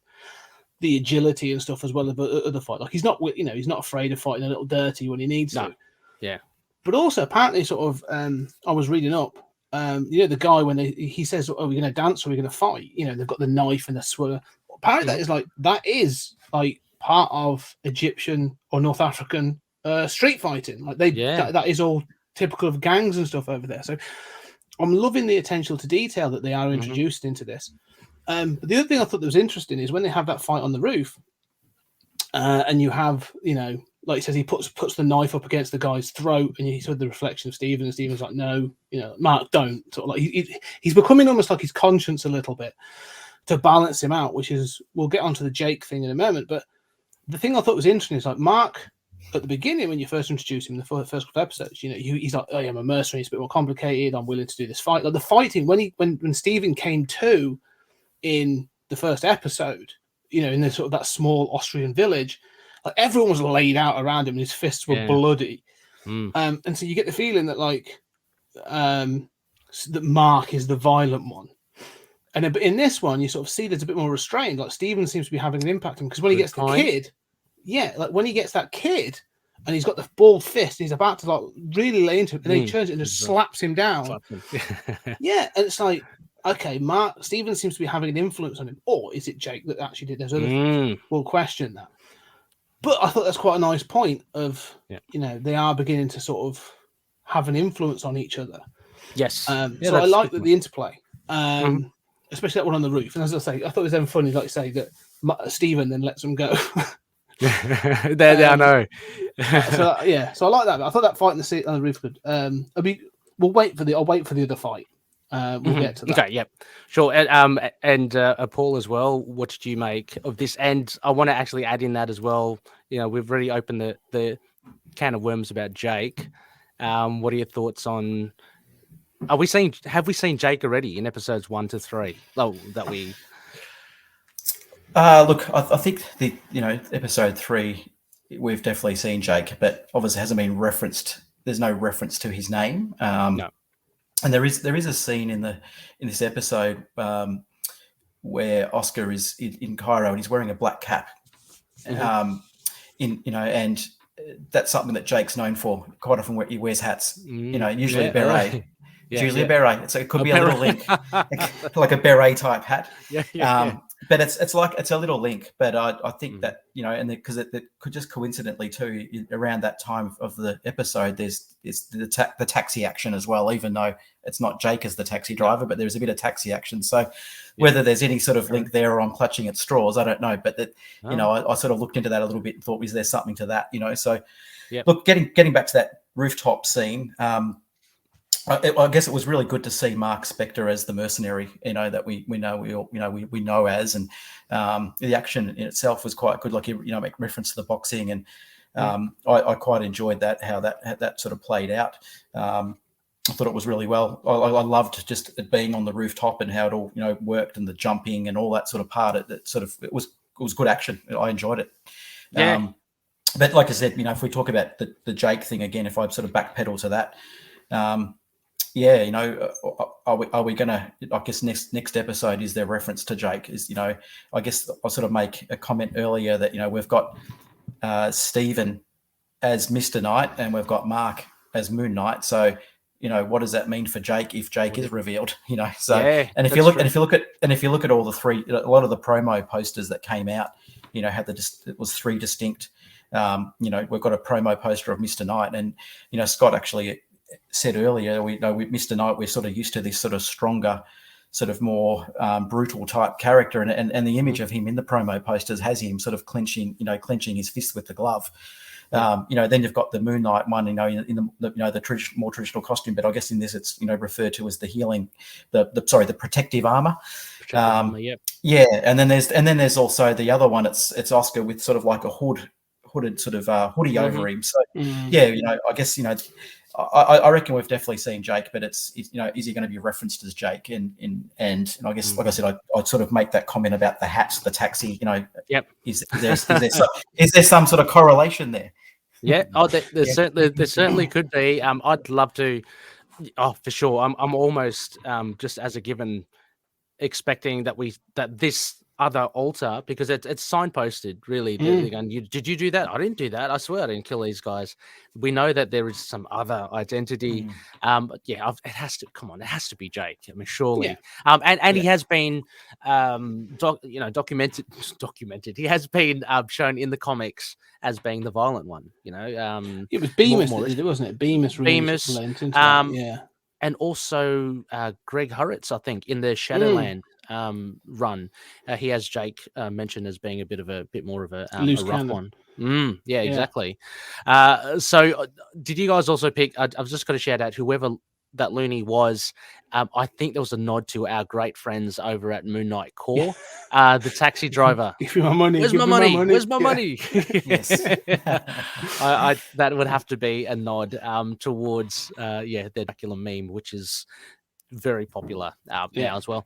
the agility and stuff as well as other fight. Like he's not afraid of fighting a little dirty when he needs to. Yeah. But also, apparently, sort of, I was reading up, the guy, when he says, "Oh, we're going to dance or we're going to fight," they've got the knife and the sword. Apparently, that is part of Egyptian or North African street fighting. Like that is all typical of gangs and stuff over there. So I'm loving the attention to detail that they are introduced into this. But the other thing I thought that was interesting is when they have that fight on the roof, and you have, like he says, he puts the knife up against the guy's throat, and you saw the reflection of Stephen, and Stephen's like, "No, Mark, don't." Sort of like he's becoming almost like his conscience a little bit to balance him out, which is, we'll get onto the Jake thing in a moment. But the thing I thought was interesting is, like, Mark at the beginning, when you first introduce him in the first couple of episodes, he's like, "Oh, yeah, I'm a mercenary. It's a bit more complicated. I'm willing to do this fight." Like the fighting when Stephen came to in the first episode, in the sort of that small Austrian village. Like everyone was laid out around him, and his fists were bloody. And so you get the feeling that that Mark is the violent one. But in this one, you sort of see there's a bit more restrained. Like Stephen seems to be having an impact on him, because when he gets the kid, when he gets that kid, and he's got the ball fist, and he's about to really lay into it, and then he turns it and just slaps him down. And it's like, okay, Stephen seems to be having an influence on him, or is it Jake that actually did those other things? We'll question that. But I thought that's quite a nice point of, they are beginning to sort of have an influence on each other. Yes. So I like the interplay, especially that one on the roof. And as I say, I thought it was then funny, like you say, that Stephen then lets them go. I know. So I like that. I thought that fight on the roof was good. I'll wait for the other fight. We'll get to that. Okay, yep, sure. And Paul as well, what did you make of this? And I want to actually add in that as well. We've already opened the can of worms about Jake. What are your thoughts on? Have we seen Jake already in episodes 1 to 3? Oh, that we. Look, I think episode 3, we've definitely seen Jake, but obviously hasn't been referenced. There's no reference to his name. No. And there is a scene in this episode where Oscar is in Cairo and he's wearing a black cap, and that's something that Jake's known for. Quite often, he wears hats. Usually a beret. It's usually a beret, so it could be a little link, like a beret type hat. But it's a little link. But I think that because it could just coincidentally too, around that time of the episode, there's the taxi action as well. Even though it's not Jake as the taxi driver, but there's a bit of taxi action. So whether there's any sort of link there, or I'm clutching at straws, I don't know. But I sort of looked into that a little bit and thought, is there something to that? So look, getting back to that rooftop scene. I guess it was really good to see Mark Spector as the mercenary, that we know as, and the action in itself was quite good. Like make reference to the boxing, and I quite enjoyed that, how that sort of played out. I thought it was really well. I loved just it being on the rooftop and how it all worked, and the jumping and all that sort of part. It was good action. I enjoyed it. Yeah. But like I said, if we talk about the Jake thing again, if I sort of backpedal to that. Are we gonna? I guess next episode is their reference to Jake. I guess I'll sort of make a comment earlier that we've got Stephen as Mr. Knight and we've got Mark as Moon Knight. So what does that mean for Jake if Jake is revealed? So and if you look at all the three, a lot of the promo posters that came out, it was 3 distinct. We've got a promo poster of Mr. Knight, and Scott actually said earlier, we know with Mr. Knight, we're sort of used to this sort of stronger, sort of more brutal type character, and the image of him in the promo posters has him sort of clenching his fist with the glove. Then you've got the Moon Knight one, in the more traditional costume, but I guess in this it's referred to as the healing, the protective armor. Yeah, and then there's also the other one. It's Oscar with sort of like a hooded sort of hoodie over him. So I guess I reckon we've definitely seen Jake, but it's is he going to be referenced as Jake? And I guess, like I said, I'd sort of make that comment about the hats, the taxi. Is there some sort of correlation there? Yeah. Oh, there certainly could be. I'd love to. Oh, for sure. I'm almost just as a given expecting that this other altar, because it's signposted really. They're going, did you do that? I didn't do that. I swear I didn't kill these guys. We know that there is some other identity. It has to come on. It has to be Jake. I mean, surely. And he has been documented. He has been shown in the comics as being the violent one. It was Bemis that did it, wasn't it? Bemis. And also Greg Hurwitz, I think, in the Shadowland run, he has Jake mentioned as being a bit more of a rough one. Yeah, exactly. So did you guys also pick? I've just got to shout out whoever that Looney was. I think there was a nod to our great friends over at Moon Knight Core, the taxi driver. Give me my money. Where's my money? Where's my money? Yes. That would have to be a nod towards the Dracula meme, which is very popular now as well.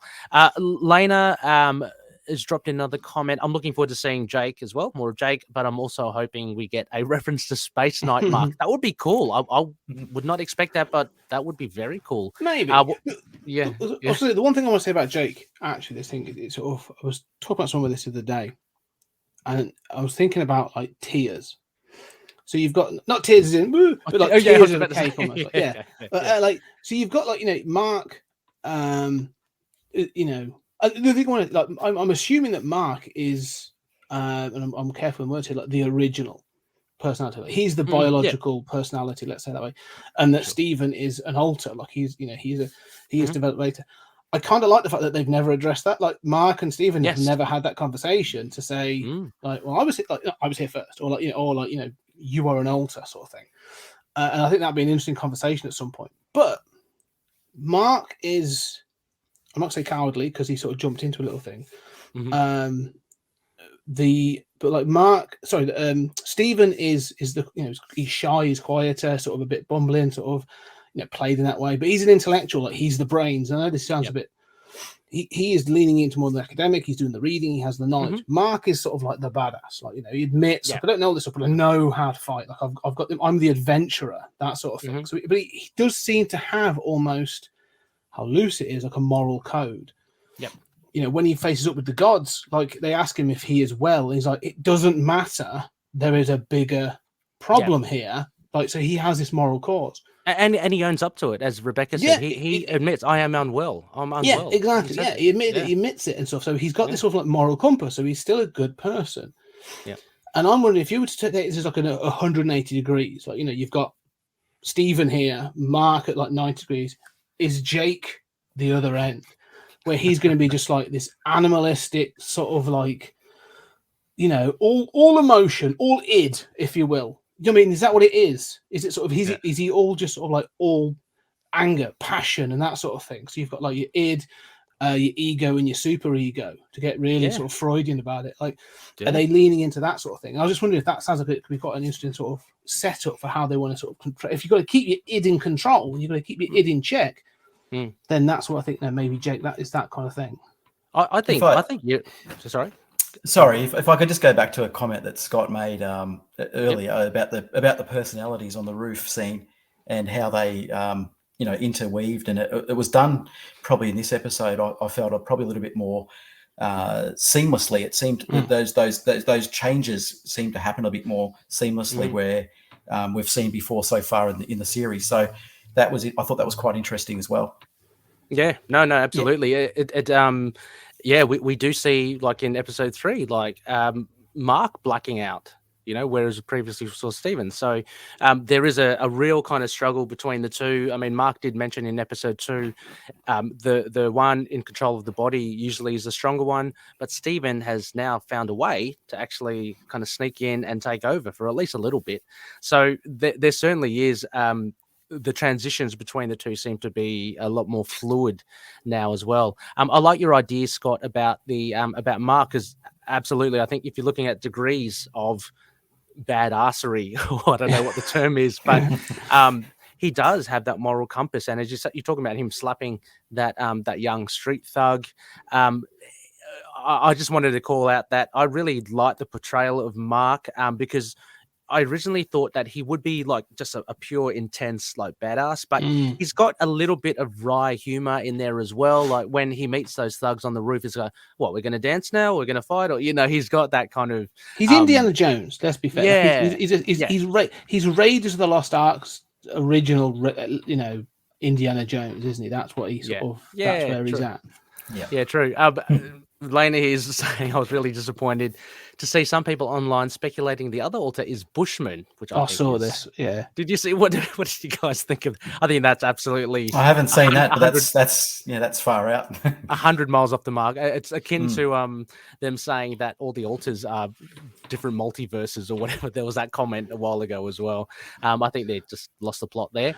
Lena has dropped in another comment. I'm looking forward to seeing Jake as well, more of Jake, but I'm also hoping we get a reference to Space Knight Mark. That would be cool. I would not expect that, but that would be very cool. Maybe. Also, the one thing I want to say about Jake, actually, this thing, it's sort of, I was talking about some of this the other day, and I was thinking about like tears. So you've got not tears as in woo, but like tears of a cake almost. So you've got Mark. The thing I want to, I'm assuming that Mark is, and I'm careful in words here, like the original personality. Like he's the biological personality, let's say that way, and that Stephen is an alter. Like he is developed later. I kind of like the fact that they've never addressed that. Like Mark and Stephen have never had that conversation to say, I was here first, or you are an alter sort of thing. And I think that'd be an interesting conversation at some point. But Mark is, I'm not saying cowardly because he sort of jumped into a little thing. Stephen is he's shy, he's quieter, sort of a bit bumbling, sort of played in that way. But he's an intellectual, like he's the brains. I know this sounds a bit. He is leaning into more the academic. He's doing the reading. He has the knowledge. Mark is sort of like the badass. Like he admits, I don't know this, but I know how to fight. Like I've got them. I'm the adventurer. That sort of thing. So, but he does seem to have almost, how loose it is, like a moral code. When he faces up with the gods, like they ask him if he is well, and he's like, it doesn't matter. There is a bigger problem here. Like, so he has this moral cause. And he owns up to it, as Rebecca said. He admits, I am unwell. I'm unwell. Yeah, exactly. He admits it and stuff. So he's got this sort of like moral compass. So he's still a good person. Yeah. And I'm wondering if you were to take this as like 180 degrees, like you've got Stephen here, Mark at like 90 degrees. Is Jake the other end, where he's going to be just like this animalistic sort of like, all emotion, all id, if you will. I mean, is that what it is? Is it sort of, is he all just sort of like all anger, passion, and that sort of thing? So you've got like your id, your ego, and your super ego, to get really sort of Freudian about it. Like, are they leaning into that sort of thing? I was just wondering if that sounds like it could be quite an interesting sort of setup for how they want to sort of control. If you've got to keep your id in control, you've got to keep your id in check. Then that's what I think. Maybe Jake, that is that kind of thing. I think you. Sorry, if I could just go back to a comment that Scott made earlier about the personalities on the roof scene and how they interweaved, and it was done probably in this episode. I felt probably a little bit more seamlessly. It seemed that those changes seemed to happen a bit more seamlessly where we've seen before so far in the series. So that was it. I thought that was quite interesting as well. Yeah, no, absolutely. We do see, like in episode 3, like Mark blacking out, whereas previously we saw Steven. So there is a real kind of struggle between the two. I mean, Mark did mention in episode 2, the one in control of the body usually is the stronger one, but Steven has now found a way to actually kind of sneak in and take over for at least a little bit. So there certainly is. The transitions between the two seem to be a lot more fluid now as well. I like your idea, Scott, about the about Mark, because absolutely, I think if you're looking at degrees of badassery, or I don't know what the term is, but he does have that moral compass. And as you're talking about him slapping that young street thug, I just wanted to call out that I really like the portrayal of Mark, because I originally thought that he would be like just a pure, intense, like badass, but he's got a little bit of wry humor in there as well. Like when he meets those thugs on the roof, he's like, "What? We're going to dance now? We're going to fight?" Or he's got that kind of. He's Indiana Jones. Let's be fair. Yeah, he's Raiders of the Lost Ark's original, Indiana Jones, isn't he? That's what he sort of. That's where he's at. Yeah, true. Lena is saying I was really disappointed to see some people online speculating the other alter is Bushman, which I saw this. Yeah. Did you see what did you guys think of? I think that's absolutely. I haven't seen that, but that's far out. 100 miles off the mark. It's akin to them saying that all the alters are different multiverses or whatever. There was that comment a while ago as well. I think they just lost the plot there.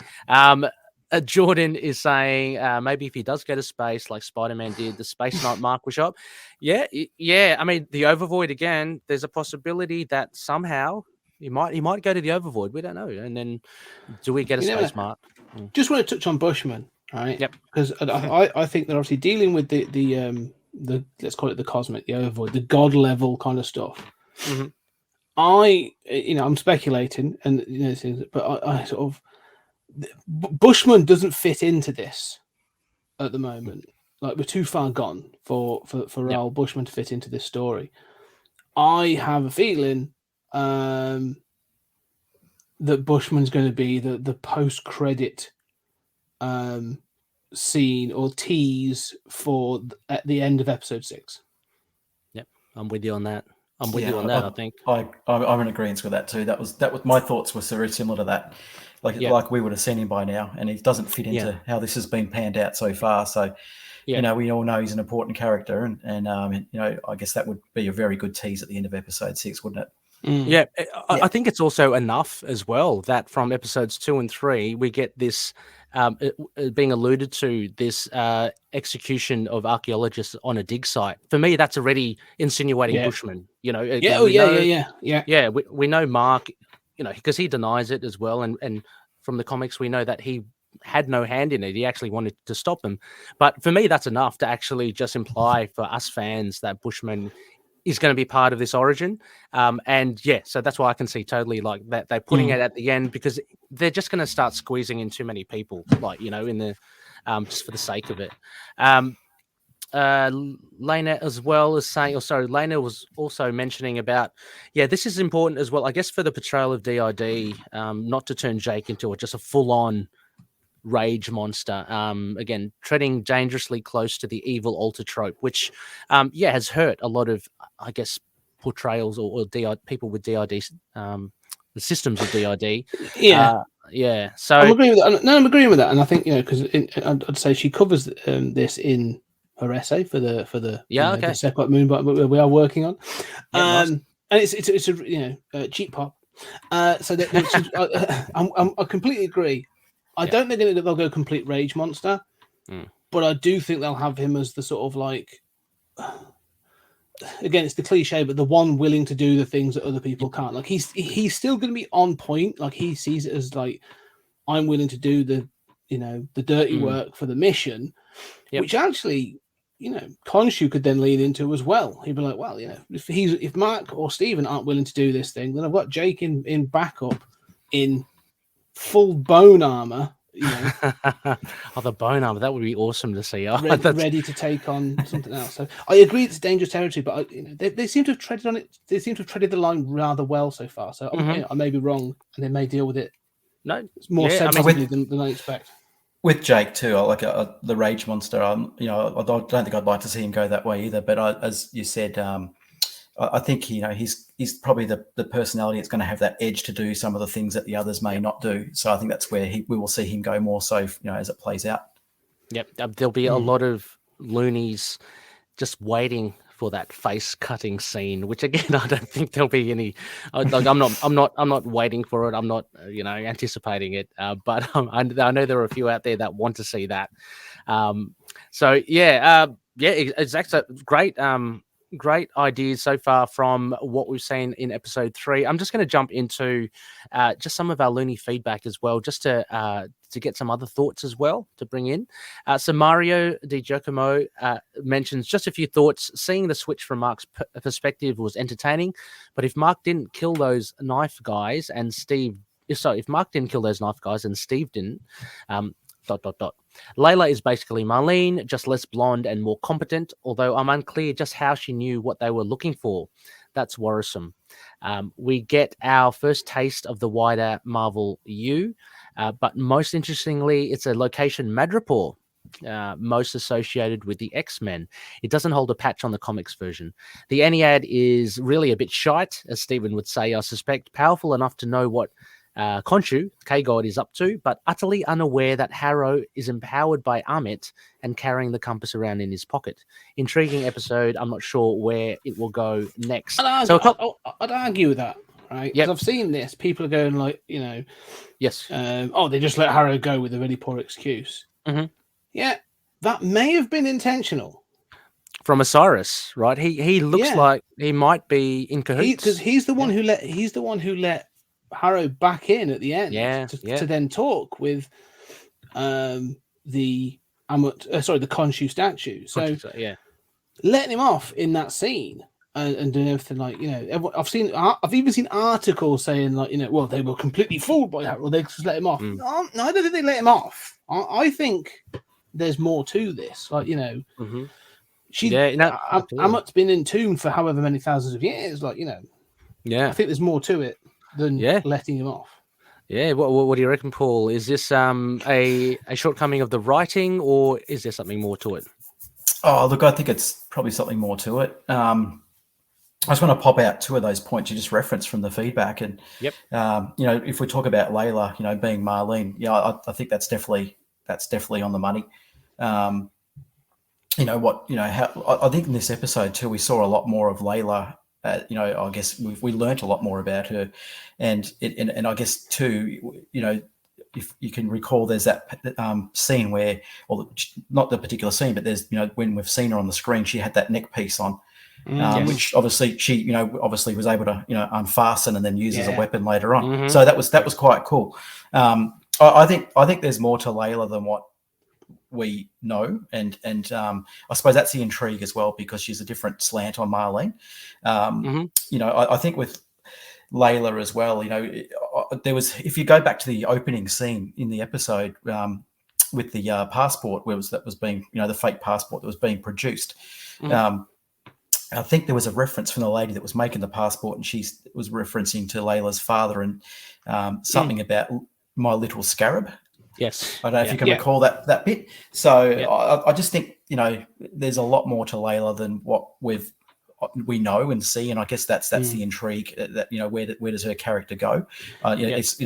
Jordan is saying maybe if he does go to space like Spider-Man did, the Space Knight Mark will show up. Yeah. I mean, the Overvoid again. There's a possibility that somehow he might go to the Overvoid. We don't know. And then do we get a Space Mark? Just want to touch on Bushman, right? Yep. Because I think they're obviously dealing with the let's call it the cosmic, the Overvoid, the God level kind of stuff. Mm-hmm. I'm speculating, and but I sort of. Bushman doesn't fit into this at the moment. Like we're too far gone for old Bushman to fit into this story. I have a feeling that Bushman's going to be the post-credit scene or tease for at the end of episode 6. Yep, I'm with you on that. I think I'm in agreement with that too. That was my thoughts were very similar to that. Like we would have seen him by now, and he doesn't fit into how this has been panned out so far. So, we all know he's an important character, and I guess that would be a very good tease at the end of episode 6, wouldn't it? Yeah, I think it's also enough as well that from episodes 2 and 3 we get this being alluded to, this execution of archaeologists on a dig site. For me, that's already insinuating Bushman. We know Mark, because he denies it as well, and from the comics we know that he had no hand in it. He actually wanted to stop them. But for me, that's enough to actually just imply for us fans that Bushman is going to be part of this origin. So that's why I can see totally like that they're putting it at the end, because they're just going to start squeezing in too many people, in the just for the sake of it. Lena as well is saying, Lena was also mentioning about, this is important as well, I guess, for the portrayal of DID, not to turn Jake into just a full-on rage monster. Again, treading dangerously close to the evil alter trope, which, has hurt a lot of, I guess, portrayals or DID, people with DID, the systems of DID. So I'm agreeing with that. No, I'm agreeing with that, and I think because I'd say she covers this in her essay for the the Separate Moon, but we are working on, and it's a cheap pop. So I completely agree. I don't think they'll go complete rage monster, but I do think they'll have him as the sort of like. Again, it's the cliche, but the one willing to do the things that other people can't. Like he's still going to be on point. Like he sees it as like, I'm willing to do the dirty work for the mission, which actually, KHONSHU could then lean into as well. He'd be like, well, if Mark or Steven aren't willing to do this thing, then I've got Jake in backup in full bone armor. The bone armor, that would be awesome to see. Ready to take on something else. So I agree it's dangerous territory, but they seem to have treaded on it. They seem to have treaded the line rather well so far. So I may be wrong, and they may deal with it more sensibly than I expect. With Jake too, like the rage monster. I don't think I'd like to see him go that way either. But as you said, I I think he's probably the personality that's going to have that edge to do some of the things that the others may not do. So I think that's where we will see him go more so, as it plays out. Yep, there'll be a lot of loonies just waiting for that face cutting scene, which again I don't think there'll be any. Like, I'm not waiting for it. I'm not anticipating it. But I know there are a few out there that want to see that. Exactly. Great. Great ideas so far from what we've seen in episode 3. I'm just going to jump into just some of our Looney feedback as well, just to get some other thoughts as well to bring in. So Mario Di Giacomo mentions just a few thoughts. Seeing the switch from Mark's perspective was entertaining, but if Mark didn't kill those knife guys and Steve didn't, Layla is basically Marlene, just less blonde and more competent, although I'm unclear just how she knew what they were looking for. That's worrisome. We get our first taste of the wider Marvel U, but most interestingly, it's a location Madripoor, most associated with the X-Men. It doesn't hold a patch on the comics version. The Ennead is really a bit shite, as Stephen would say, I suspect, powerful enough to know what KHONSHU, K-God, is up to, but utterly unaware that Harrow is empowered by Amit and carrying the compass around in his pocket. Intriguing episode. I'm not sure where it will go next. I'd argue with that, right? Because I've seen this. People are going like, yes. They just let Harrow go with a really poor excuse. Mm-hmm. Yeah, that may have been intentional. From Osiris, right? He looks like he might be in cahoots because he's the one who let Harrow back in at the end to then talk with the KHONSHU statue. So letting him off in that scene and doing everything I've even seen articles saying well, they were completely fooled by Harrow. They just let him off. No, I don't think they let him off. I think there's more to this. Mm-hmm. Amit's been entombed for however many thousands of years. I think there's more to it than letting him off. Yeah, what do you reckon, Paul? Is this a shortcoming of the writing, or is there something more to it? Oh, look, I think it's probably something more to it. I just want to pop out 2 of those points you just referenced from the feedback, and if we talk about Layla, being Marlene, I think that's definitely on the money. I think in this episode too, we saw a lot more of Layla. I guess we learnt a lot more about her, and I guess too, if you can recall, there's that scene where, or not the particular scene, but there's when we've seen her on the screen, she had that neck piece on, which obviously she was able to unfasten and then use as a weapon later on. Mm-hmm. So that was quite cool. I think there's more to Layla than what we know, and I suppose that's the intrigue as well, because she's a different slant on Marlene. I think with Layla as well, there was, if you go back to the opening scene in the episode with the passport that was being, the fake passport that was being produced. I think there was a reference from the lady that was making the passport, and she was referencing to Layla's father and something about my little scarab. Yes. I don't know if you can recall that bit. So I just think, there's a lot more to Layla than what we know and see. And I guess that's the intrigue that, where does her character go? It's,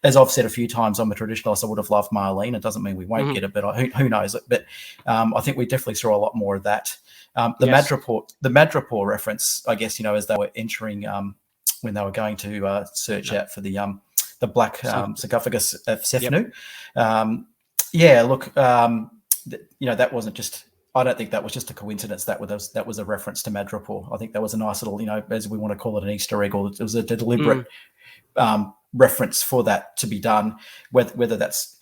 as I've said a few times, I'm a traditionalist. I would have loved Marlene. It doesn't mean we won't get it, but who knows? But I think we definitely saw a lot more of that. The Madripoor reference, I guess, as they were entering, when they were going to search out for the black sarcophagus of Sefnu. That wasn't just, I don't think that was just a coincidence. That was a reference to Madripoor. I think that was a nice little, as we want to call it, an Easter egg, or it was a deliberate reference for that to be done. Whether that's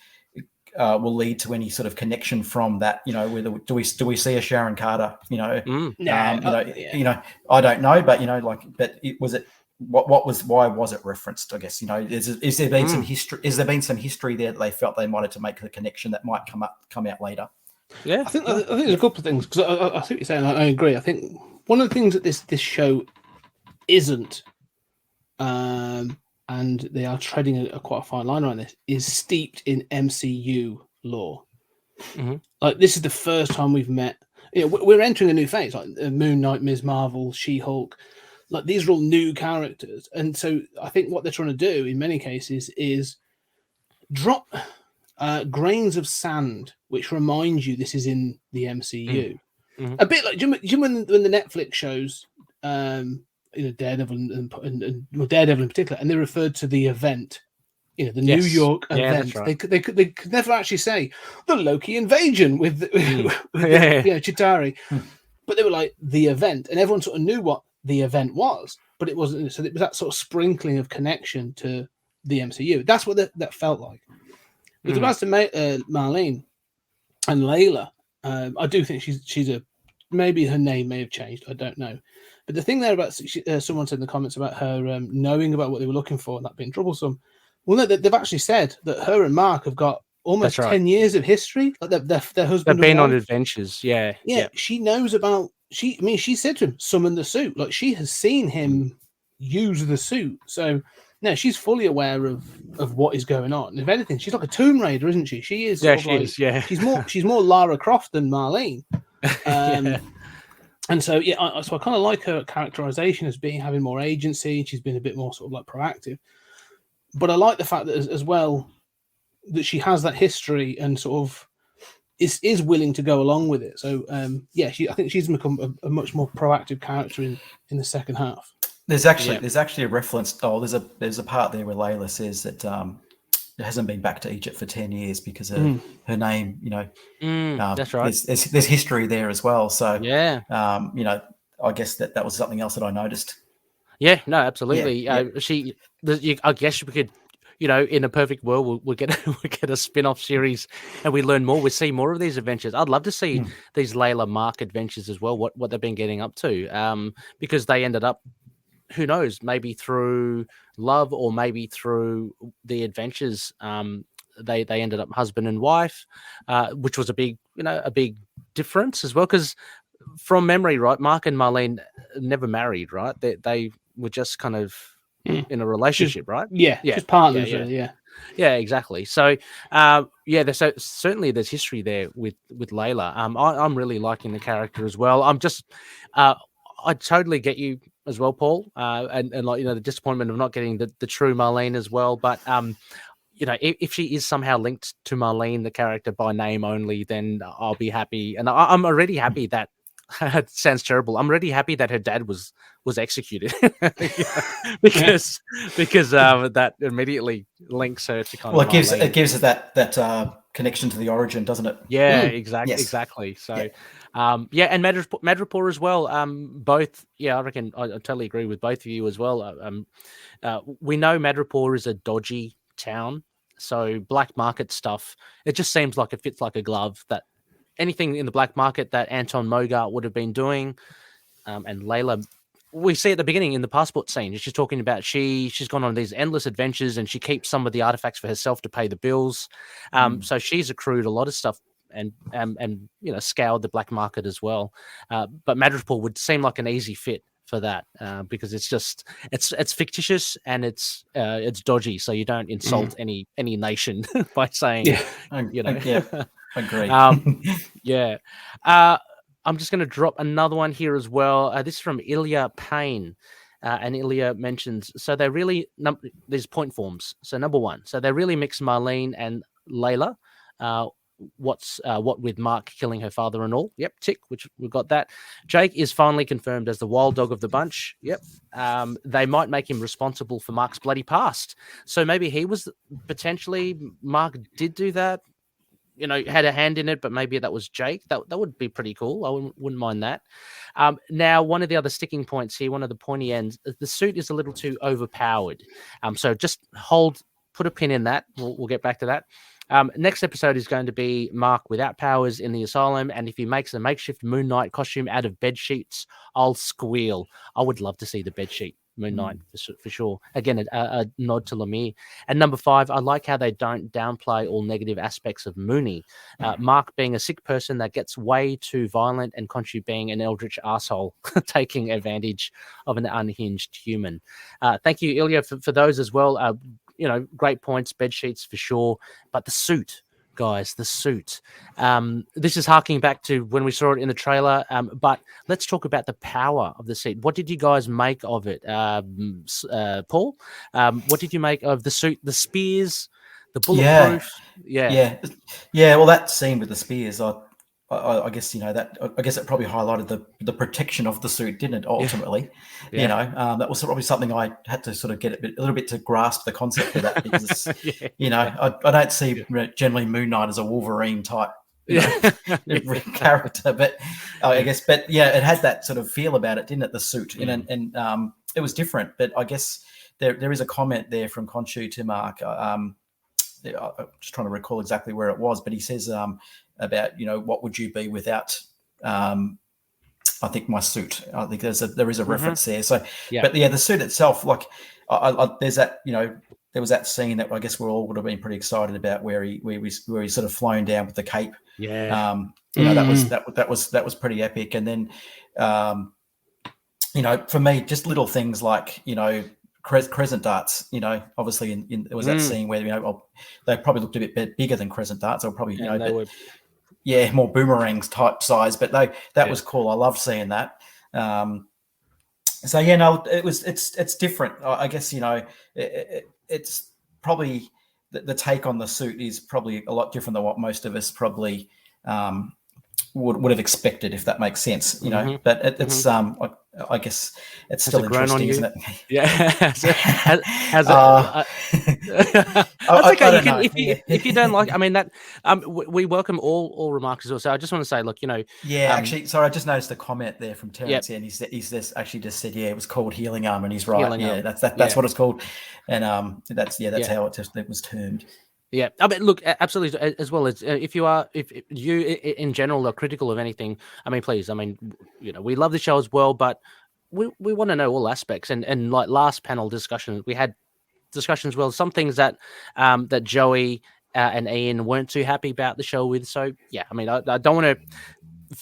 will lead to any sort of connection from that, whether do we see a Sharon Carter? I don't know, but why was it referenced? I guess is there been some history? Has there been some history there that they felt they wanted to make the connection that might come out later? Yeah, I think there's a couple of things, because I think you're saying. I agree. I think one of the things that this show isn't, and they are treading quite a fine line around this, is steeped in MCU lore. Like, this is the first time we've met. We're entering a new phase, like Moon Knight, Ms. Marvel, She-Hulk. like these are all new characters, and so I think what they're trying to do in many cases is drop grains of sand which remind you this is in the MCU. Mm-hmm. A bit like do you remember when the Netflix shows, Daredevil and Daredevil in particular, and they referred to the event, the New York event. That's right. They could never actually say the Loki invasion with Chitauri, but they were like the event, and everyone sort of knew what the event was, but it wasn't. So it was that sort of sprinkling of connection to the MCU. That's what that felt like. With regards to Marlene and Layla, I do think she's maybe her name may have changed. I don't know. But the thing there about someone said in the comments about her knowing about what they were looking for and that being troublesome. Well, no, they've actually said that her and Mark have got almost 10 years of history. Like their husband. They've been on adventures. Yeah. She knows about. She said to him, "Summon the suit." Like she has seen him use the suit. So no, she's fully aware of what is going on. And if anything, she's like a Tomb Raider, isn't she? She is. Yeah, she is. Yeah. She's more Lara Croft than Marlene. And so so I kind of like her characterization as having more agency. She's been a bit more sort of like proactive. But I like the fact that as well that she has that history and sort of is willing to go along with it. So I think she's become a much more proactive character in the second half. There's actually a reference. Oh, there's a part there where Layla says that it hasn't been back to Egypt for 10 years because her name, that's right. There's history there as well. So I guess that was something else that I noticed. Yeah, no, absolutely. Yeah. I guess we could, in a perfect world, we'll get a spin-off series, and we learn more. We see more of these adventures. I'd love to see these Layla Mark adventures as well. What they've been getting up to, because they ended up, who knows, maybe through love or maybe through the adventures. They ended up husband and wife, which was a big difference as well. Because from memory, right, Mark and Marlene never married, right? They were just kind of in a relationship, right? Yeah, just partners. Yeah, exactly. So, certainly there's history there with Layla. I'm really liking the character as well. I'm just, I totally get you as well, Paul, and the disappointment of not getting the true Marlene as well. But if she is somehow linked to Marlene, the character by name only, then I'll be happy. And I'm already happy that. It sounds terrible. I'm already happy that her dad was executed because that immediately links her to kind of. Well, it gives her that connection to the origin, doesn't it? Yeah, exactly. So, and Madripoor as well. Both. Yeah, I reckon I totally agree with both of you as well. We know Madripoor is a dodgy town, so black market stuff. It just seems like it fits like a glove. That. Anything in the black market that Anton Mogart would have been doing, and Layla, we see at the beginning in the passport scene, she's talking about she's gone on these endless adventures and she keeps some of the artifacts for herself to pay the bills. So she's accrued a lot of stuff and scoured the black market as well. But Madripoor would seem like an easy fit for that because it's fictitious and it's dodgy, so you don't insult any nation by saying Agree. I'm just going to drop another one here as well. This is from Ilya Payne. And Ilya mentions, so they really, these point forms. So number one, so they really mix Marlene and Layla. What with Mark killing her father and all. Yep, tick, which we've got that. Jake is finally confirmed as the wild dog of the bunch. Yep. They might make him responsible for Mark's bloody past. So maybe he was potentially, Mark did do that. Had a hand in it, but maybe that was Jake. That would be pretty cool. I wouldn't mind that. Now, one of the other sticking points here, one of the pointy ends, the suit is a little too overpowered. So just put a pin in that. We'll get back to that. Next episode is going to be Mark without powers in the asylum, and if he makes a makeshift Moon Knight costume out of bed sheets, I'll squeal. I would love to see the bed sheet Moon Knight for sure. Again, a nod to Lemire. And number 5, I like how they don't downplay all negative aspects of Mooney. Mark being a sick person that gets way too violent, and KHONSHU being an eldritch asshole taking advantage of an unhinged human. Thank you, Ilya, for those as well. Great points, bed sheets for sure, but the suit guys, the suit. This is harking back to when we saw it in the trailer. But let's talk about the power of the suit. What did you guys make of it, Paul? What did you make of the suit, the spears, the bulletproof? Yeah. Well, that scene with the spears, I guess that I guess it probably highlighted the protection of the suit, didn't it? Ultimately, that was probably something I had to sort of get a little bit to grasp the concept of that because I don't see generally Moon Knight as a Wolverine type character, but I guess, it had that sort of feel about it, didn't it? The suit, and it was different, but I guess there is a comment there from KHONSHU to Mark. I'm just trying to recall exactly where it was, but he says about what would you be without I think my suit. I think there is a reference there. So but the suit itself, like there's that there was that scene that I guess we all would have been pretty excited about where he sort of flown down with the cape. That was pretty epic. And then for me, just little things like crescent darts, obviously there was that scene where they probably looked a bit bigger than crescent darts, or probably more boomerangs type size, but that was cool. I love seeing that. It's different. I guess it's probably the take on the suit is probably a lot different than what most of us probably would have expected, if that makes sense, but it's I guess it's still interesting, isn't it? Yeah. Has that's okay. If you don't like, I mean, that we welcome all remarks as well. So I just want to say, look, actually, sorry, I just noticed a comment there from Terrence, and he's actually just said, it was called healing arm, and he's right. That's what it's called, and that's how it was termed. Yeah, I mean, look, absolutely. As well as if you in general are critical of anything, I mean, please, I mean, we love the show as well, but we want to know all aspects. And like last panel discussion, we had discussions. Well, some things that that Joey and Ian weren't too happy about the show with. So yeah, I mean, I don't want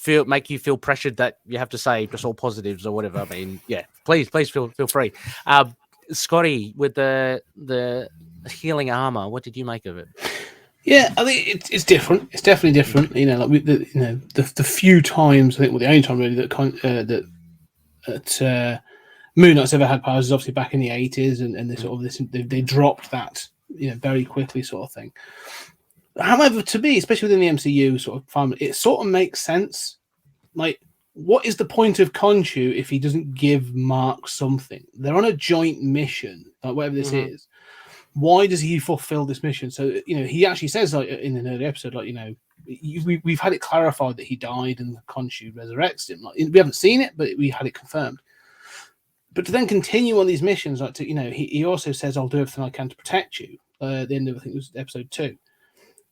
to make you feel pressured that you have to say just all positives or whatever. I mean, yeah, please feel free. Scotty, with the healing armor, what did you make of it? Yeah, I think it's different. It's definitely different. The few times, I think, the only time really that Moon Knight's ever had powers is obviously back in the 80s, and they sort of they dropped that very quickly, sort of thing. However, to me, especially within the MCU sort of family, it sort of makes sense. Like, what is the point of KHONSHU if he doesn't give Mark something? They're on a joint mission, like whatever this is. Why does he fulfill this mission? So, he actually says, like, in an early episode, like, we've had it clarified that he died and KHONSHU resurrects him. Like, we haven't seen it, but we had it confirmed. But to then continue on these missions, like, he also says, I'll do everything I can to protect you. At the end of, I think it was episode 2.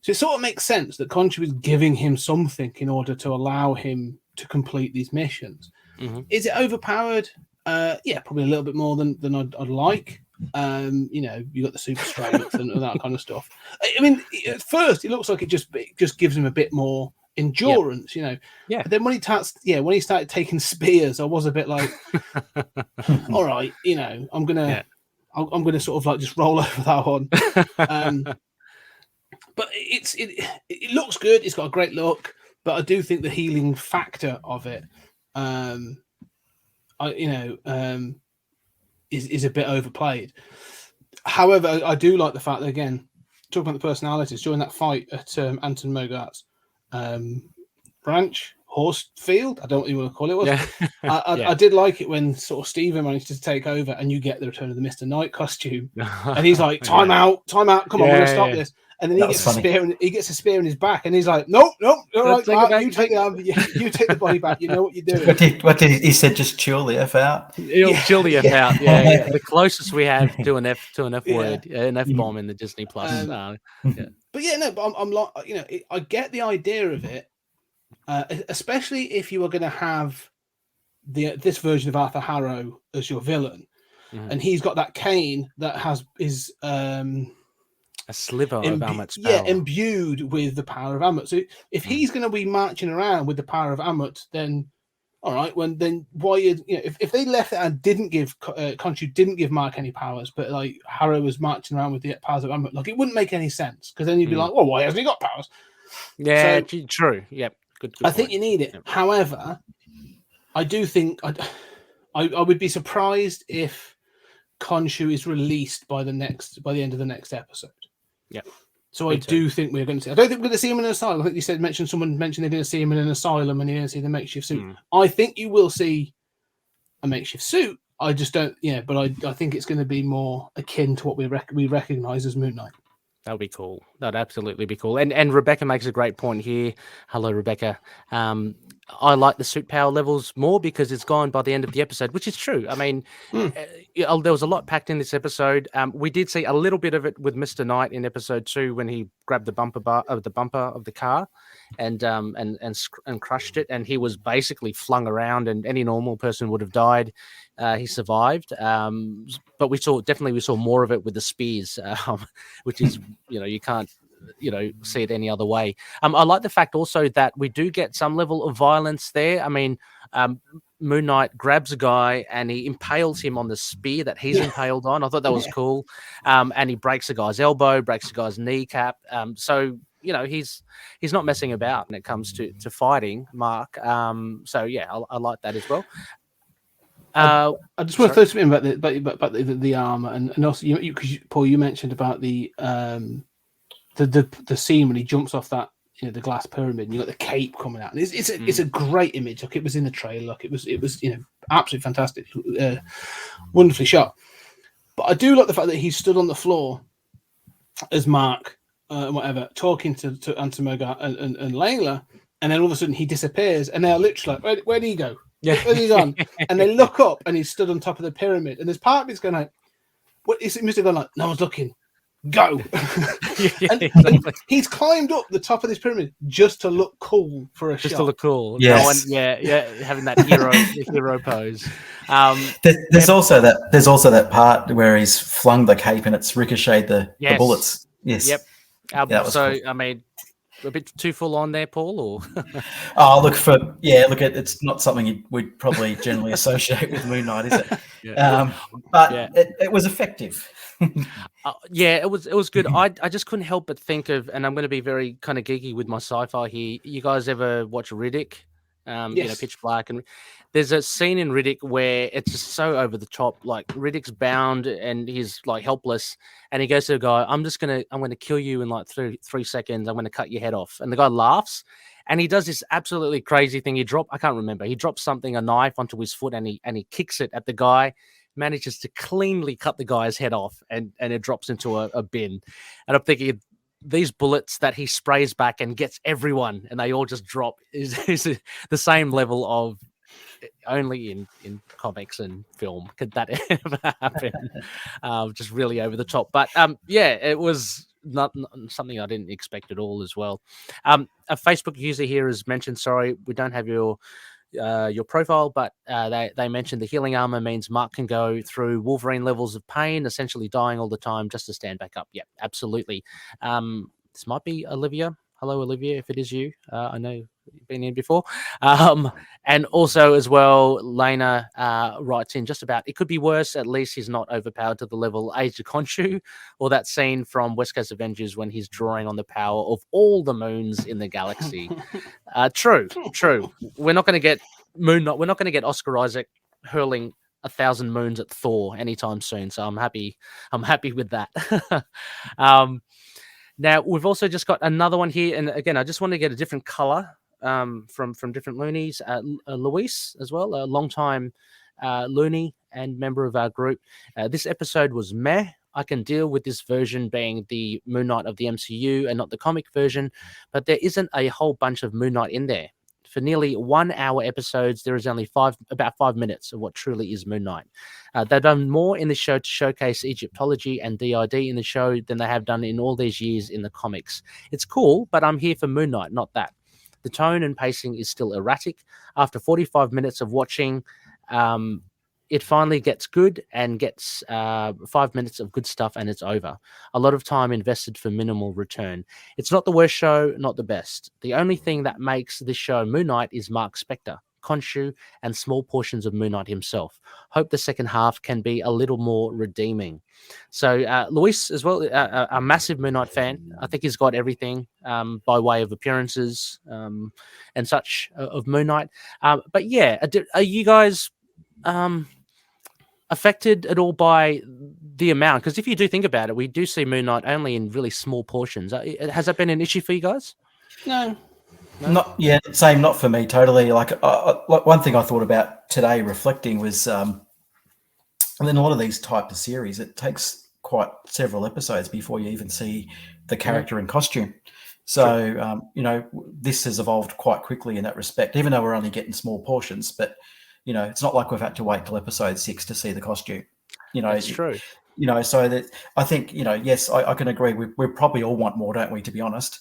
So it sort of makes sense that KHONSHU is giving him something in order to allow him to complete these missions. Is it overpowered? Yeah, probably a little bit more than I'd like. You got the super strength and that kind of stuff. I mean, at first it looks like it just gives him a bit more endurance, Yeah. But then when he started taking spears, I was a bit like, all right, I'm gonna sort of like just roll over that one. But it looks good. It's got a great look, but I do think the healing factor of it, is a bit overplayed. However, I do like the fact that, again, talking about the personalities, during that fight at Anton Mogart's ranch, horse field, I don't know what you want to call it. I did like it when sort of Steven managed to take over and you get the return of the Mr. Knight costume. And he's like, time out, come on, we're going to stop this. And then he gets a spear in his back, and he's like, "Nope, all right, Mark, you take the body back. You know what you're doing." What did he said? Just chill the F out. Chill the F out. Yeah. The closest we have to an F word, an F bomb in the Disney Plus. But I'm like, I get the idea of it, especially if you are going to have this version of Arthur Harrow as your villain, and he's got that cane that is a sliver of Amut's power. Yeah, imbued with the power of Amut. So if he's going to be marching around with the power of Amut, then all right, then why if they left it and didn't give Khonshu didn't give Mark any powers, but like Harrow was marching around with the powers of Ambit, like it wouldn't make any sense because then you'd be like, well, why hasn't he got powers? Yeah, true. Yep, good I think you need it. Yep. However, I do think I would be surprised if Khonshu is released by the end of the next episode. Yeah. So I do think we're going to see. I don't think we're going to see him in an asylum. I think someone mentioned they're going to see him in an asylum and you're going to see the makeshift suit. I think you will see a makeshift suit. I just don't. Yeah, but I think it's going to be more akin to what we recognize as Moon Knight. That would be cool. That'd absolutely be cool. And Rebecca makes a great point here. Hello, Rebecca. I like the suit power levels more because it's gone by the end of the episode, which is true. I mean, there was a lot packed in this episode. We did see a little bit of it with Mr. Knight in episode 2 when he grabbed the bumper of the car and crushed it, and he was basically flung around, and any normal person would have died. He survived, but we saw more of it with the spears, which is you can't see it any other way. I like the fact also that we do get some level of violence there. I mean, Moon Knight grabs a guy and he impales him on the spear that he's impaled on. I thought that was cool. And he breaks a guy's elbow, breaks a guy's kneecap. So he's not messing about when it comes to fighting, Mark. So yeah, I like that as well. I just want to throw something about the armor and also because Paul, you mentioned about the scene when he jumps off that the glass pyramid and you got the cape coming out, and it's a great image. Like it was in the trailer, like it was absolutely fantastic, wonderfully shot. But I do like the fact that he stood on the floor as Mark whatever talking to Antimaga and Layla, and then all of a sudden he disappears and they're literally like, where did he go? Yeah, where's he gone? And they look up and he's stood on top of the pyramid, and there's part of me's going like, what is it? Must have gone like, no one's looking. Go. And he's climbed up the top of this pyramid just to look cool for a shot. Just to look cool. Yes. Having that hero pose. There's also that part where he's flung the cape and it's ricocheted the bullets. Yes. Yep. That was cool. I mean, a bit too full on there, Paul, or it's not something you would probably generally associate with Moon Knight, is it? But it was effective. It was good. I just couldn't help but think of, and I'm going to be very kind of geeky with my sci-fi here. You guys ever watch Riddick? Yes. Pitch Black, and there's a scene in Riddick where it's just so over the top. Like Riddick's bound and he's like helpless, and he goes to the guy, I'm going to kill you in like 3 seconds. I'm going to cut your head off. And the guy laughs, and he does this absolutely crazy thing. He drops something, a knife onto his foot, and he kicks it at the guy. Manages to cleanly cut the guy's head off, and it drops into a bin. And I'm thinking, these bullets that he sprays back and gets everyone, and they all just drop, is the same level of only in comics and film could that ever happen. Just really over the top. But it was not something I didn't expect at all as well. A Facebook user here has mentioned, sorry, we don't have your profile, but they mentioned the healing armor means Mark can go through Wolverine levels of pain, essentially dying all the time just to stand back up. Yeah, absolutely. This might be Olivia. Hello, Olivia, if it is you. I know you've been in before. And also as well, Lena writes in just about, it could be worse. At least he's not overpowered to the level Age of Khonshu, or that scene from West Coast Avengers when he's drawing on the power of all the moons in the galaxy. True. We're not going to get Moon Knight. We're not going to get Oscar Isaac hurling 1,000 moons at Thor anytime soon. So I'm happy with that. Now we've also just got another one here, and again, I just want to get a different color from different Loonies. Luis as well, a long-time Looney and member of our group. This episode was meh. I can deal with this version being the Moon Knight of the MCU and not the comic version, but there isn't a whole bunch of Moon Knight in there. For nearly 1 hour episodes, there is only about 5 minutes of what truly is Moon Knight. They've done more in the show to showcase Egyptology and DID in the show than they have done in all these years in the comics. It's cool, but I'm here for Moon Knight, not that. The tone and pacing is still erratic. After 45 minutes of watching, it finally gets good and gets 5 minutes of good stuff, and it's over. A lot of time invested for minimal return. It's not the worst show, not the best. The only thing that makes this show Moon Knight is Mark Spector. KHONSHU, and small portions of Moon Knight himself. Hope the second half can be a little more redeeming. So Luis as well, a massive Moon Knight fan. I think he's got everything by way of appearances and such of Moon Knight. But yeah, are you guys affected at all by the amount? Because if you do think about it, we do see Moon Knight only in really small portions. Has that been an issue for you guys? No. Not same. Not for me. Totally. Like one thing I thought about today, reflecting, was, and then a lot of these type of series, it takes quite several episodes before you even see the character in costume. So this has evolved quite quickly in that respect. Even though we're only getting small portions, but it's not like we've had to wait till episode 6 to see the costume. That's true. So that I think yes, I can agree. We probably all want more, don't we? To be honest.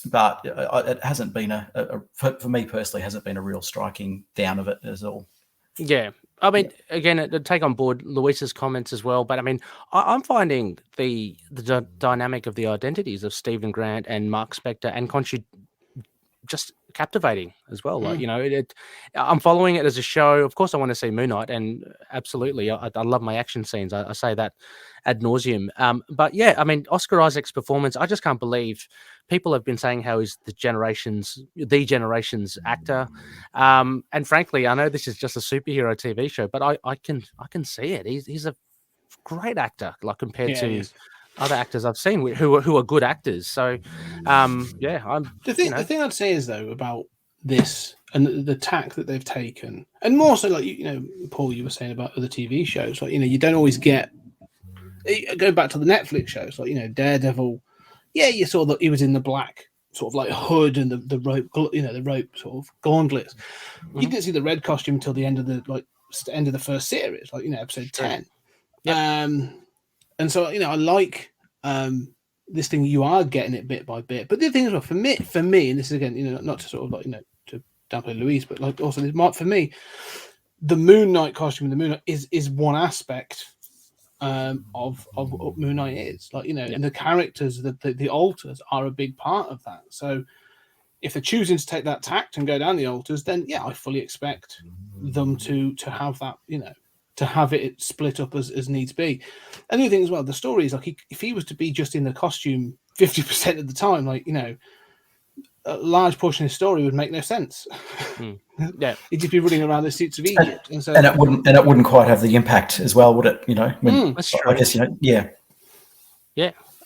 But it hasn't been for me personally, hasn't been a real striking down of it at all. Yeah. I mean, again, to take on board Luis's comments as well, but I mean, I'm finding the dynamic of the identities of Stephen Grant and Mark Spector and KHONSHU just captivating as well. Like, I'm following it as a show. Of course, I want to see Moon Knight, and absolutely, I love my action scenes. I say that ad nauseum. But yeah, I mean, Oscar Isaac's performance, I just can't believe people have been saying how he's the generation's actor. And frankly, I know this is just a superhero TV show, but I can see it. He's a great actor, like compared to other actors I've seen who are good actors. So, I'm the thing I'd say is though about this and the tack that they've taken, and more so like Paul, you were saying about other TV shows, like you don't always get. Go back to the Netflix shows, like Daredevil. Yeah, you saw that he was in the black sort of like hood and the rope, the rope sort of gauntlets. You didn't see the red costume until the end of the first series, like episode 10. Yep. And so I like this thing. You are getting it bit by bit. But the thing is, well, for me, and this is again, not to sort of like to downplay Louise, but like also for me, the Moon Knight costume and the Moon Knight is one aspect of what Moon Knight is. Like and the characters, the alters are a big part of that. So if they're choosing to take that tact and go down the alters, then I fully expect them to have that, to have it split up as needs be. And the other thing as well, the story is like if he was to be just in the costume 50% of the time, like a large portion of the story would make no sense. Yeah, he'd just be running around the streets of Egypt, and it wouldn't quite have the impact as well, would it? That's true. I guess yeah.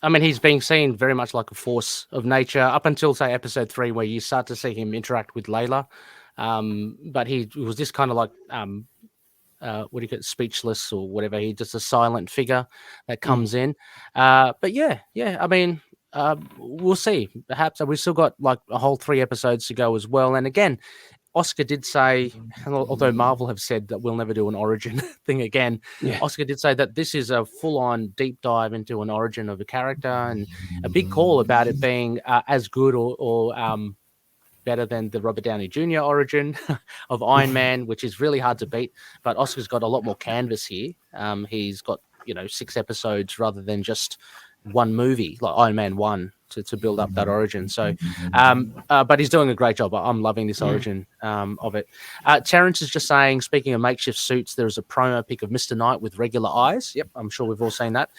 I mean, he's being seen very much like a force of nature up until say episode 3, where you start to see him interact with Layla. But he was just kind of like what do you get, speechless or whatever. He's just a silent figure that comes in. But yeah. I mean, we'll see. Perhaps we've still got like a whole 3 episodes to go as well. And again, Oscar did say, although Marvel have said that we'll never do an origin thing again, Oscar did say that this is a full-on deep dive into an origin of a character, and a big call about it being as good or better than the Robert Downey Jr. origin of Iron Man, which is really hard to beat. But Oscar's got a lot more canvas here. He's got 6 episodes rather than just one movie like Iron Man 1 to build up that origin. So, but he's doing a great job. I'm loving this origin of it. Terrence is just saying, speaking of makeshift suits, there is a promo pic of Mr. Knight with regular eyes. Yep, I'm sure we've all seen that.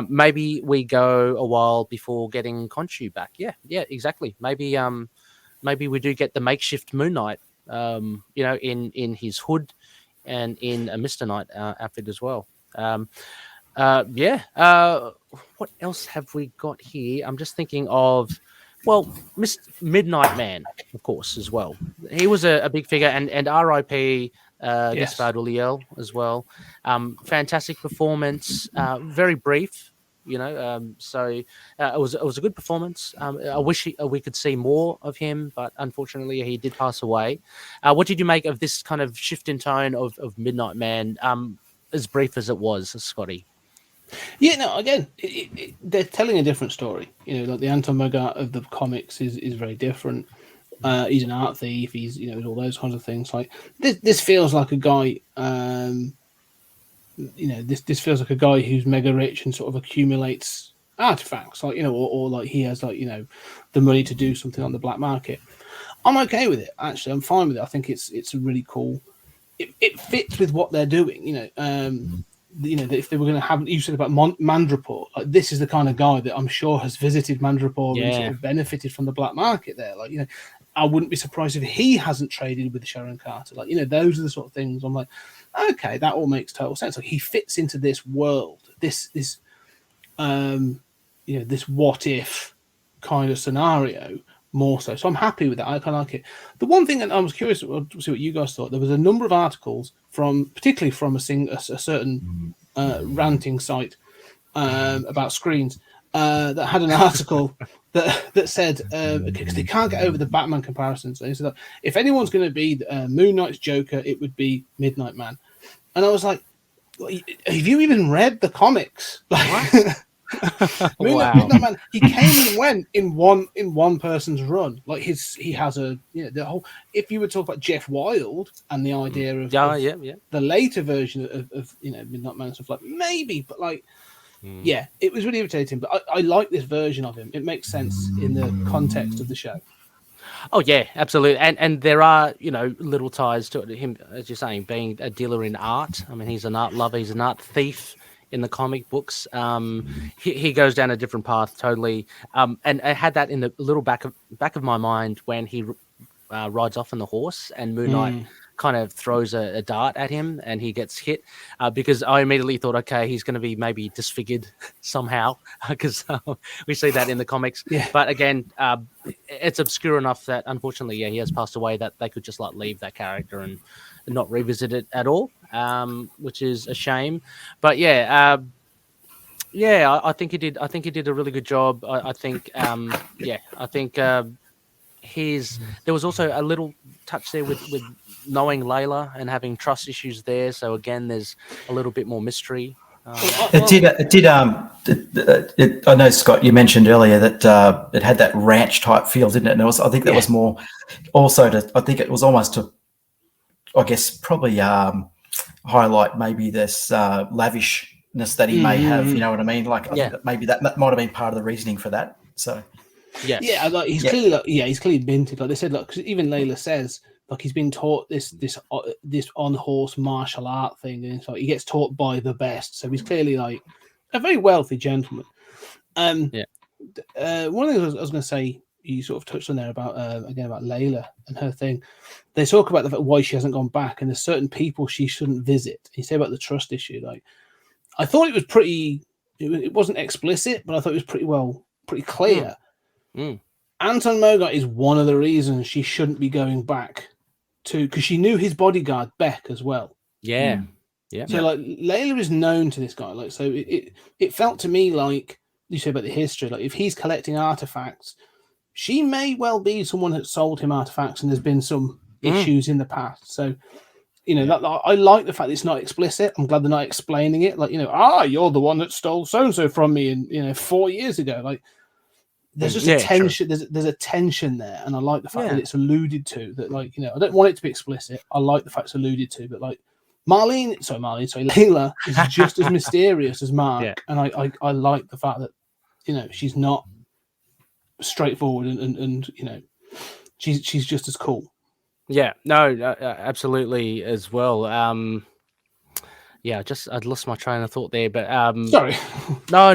Maybe we go a while before getting KHONSHU back. Yeah, exactly. Maybe we do get the makeshift Moon Knight, in his hood and in a Mr. Knight outfit as well. What else have we got here? I'm just thinking of, Midnight Man, of course, as well. He was a big figure, and R.I.P. Gaspard Ulliel as well. Fantastic performance, very brief, so it was a good performance. I wish we could see more of him, but unfortunately he did pass away. What did you make of this kind of shift in tone of Midnight Man, as brief as it was, Scotty? Yeah, no, again, they're telling a different story. Like the Anton Mogart of the comics is very different. He's an art thief. He's, all those kinds of things. Like this feels like a guy, this feels like a guy who's mega rich and sort of accumulates artifacts, like, or like he has like, the money to do something on the black market. I'm okay with it. Actually, I'm fine with it. I think it's a really cool. It fits with what they're doing. If they were going to have, you said about Mandrapore, like this is the kind of guy that I'm sure has visited Mandrapore and sort of benefited from the black market there. Like, I wouldn't be surprised if he hasn't traded with Sharon Carter. Like, those are the sort of things I'm like, okay, that all makes total sense. Like, he fits into this world, this what if kind of scenario more so. So I'm happy with that. I kind of like it. The one thing that I was curious to see what you guys thought, there was a number of articles particularly from a certain ranting site about screens that had an article that said because they can't get over the Batman comparisons. They said, if anyone's going to be Moon Knight's Joker, it would be Midnight Man. And I was like, have you even read the comics? Like, Midnight Man, he came and went in one person's run. Like he has a the whole. If you would talk about Jeff Wild and the idea of the later version of Midnight Man and stuff, like maybe, but like it was really irritating. But I like this version of him. It makes sense in the context of the show. Oh yeah, absolutely, and there are little ties to him, as you're saying, being a dealer in art. I mean, he's an art lover, he's an art thief in the comic books. He goes down a different path totally, and I had that in the little back of my mind when he rides off on the horse and Moon Knight kind of throws a dart at him and he gets hit, because I immediately thought, okay, he's going to be maybe disfigured somehow, because we see that in the comics. But again, it's obscure enough that unfortunately he has passed away, that they could just like leave that character and not revisit it at all, which is a shame. But I think he did. I think he did a really good job. I think there was also a little touch there with knowing Layla and having trust issues there. So again, there's a little bit more mystery. It did. I know, Scott, you mentioned earlier that it had that ranch type feel, didn't it? And I think that was more also I think it was almost to, I guess, probably highlight maybe this lavishness that he may have. You know what I mean? Like, I think that maybe that might have been part of the reasoning for that. So, like he's clearly, he's clearly minted. Like they said, like, 'cause even Layla says, like, he's been taught this on horse martial art thing, and it's like he gets taught by the best. So he's clearly like a very wealthy gentleman. One of the things I was going to say, you sort of touched on there about again about Layla and her thing. They talk about the fact why she hasn't gone back, and there's certain people she shouldn't visit. You say about the trust issue. Like, I thought it was pretty. It wasn't explicit, but I thought it was pretty clear. Anton Mogart is one of the reasons she shouldn't be going back to, because she knew his bodyguard Beck as well. So like Layla is known to this guy. Like, so it felt to me like you say about the history. Like, if he's collecting artifacts, she may well be someone that sold him artifacts, and there's been some issues in the past. So, that I like the fact that it's not explicit. I'm glad they're not explaining it. Like, you're the one that stole so and so from me, and 4 years ago. Like, there's just a tension. There's a tension there, and I like the fact that it's alluded to. That, like, I don't want it to be explicit. I like the fact it's alluded to, but like Layla is just as mysterious as Mark, and I like the fact that she's not straightforward and she's just as cool. Absolutely as well. I'd lost my train of thought there, but sorry. No,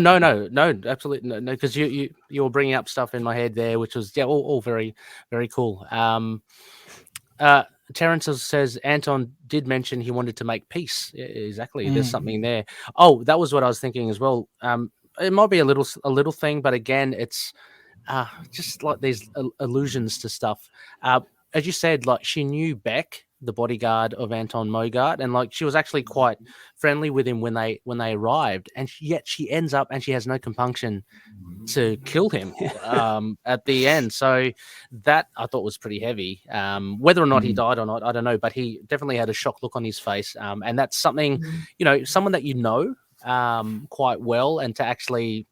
absolutely no, because you were bringing up stuff in my head there, which was all very, very cool. Terrence says Anton did mention he wanted to make peace. Yeah, exactly. There's something there. Oh, that was what I was thinking as well. It might be a little thing, but again, it's just like these allusions to stuff. As you said, like, she knew Beck, the bodyguard of Anton Mogart, and like she was actually quite friendly with him when they arrived, and yet she ends up and she has no compunction to kill him at the end. So that I thought was pretty heavy. Whether or not he died or not, I don't know, but he definitely had a shocked look on his face, and that's something, someone that quite well, and to actually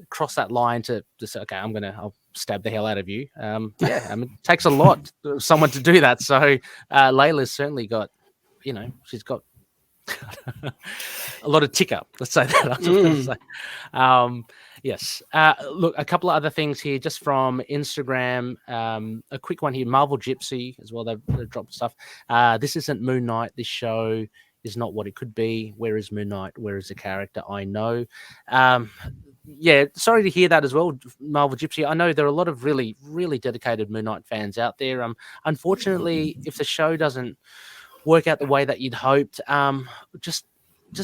cross that line to say, okay, I'll stab the hell out of you. It takes a lot of someone to do that. So Layla's certainly got, she's got a lot of tick up. Let's say that. Yes. Look, a couple of other things here just from Instagram. A quick one here. Marvel Gypsy as well. They've dropped stuff. This isn't Moon Knight. This show is not what it could be. Where is Moon Knight? Where is the character I know? Yeah, sorry to hear that as well, Marvel Gypsy. I know there are a lot of really, really dedicated Moon Knight fans out there. Unfortunately, if the show doesn't work out the way that you'd hoped, just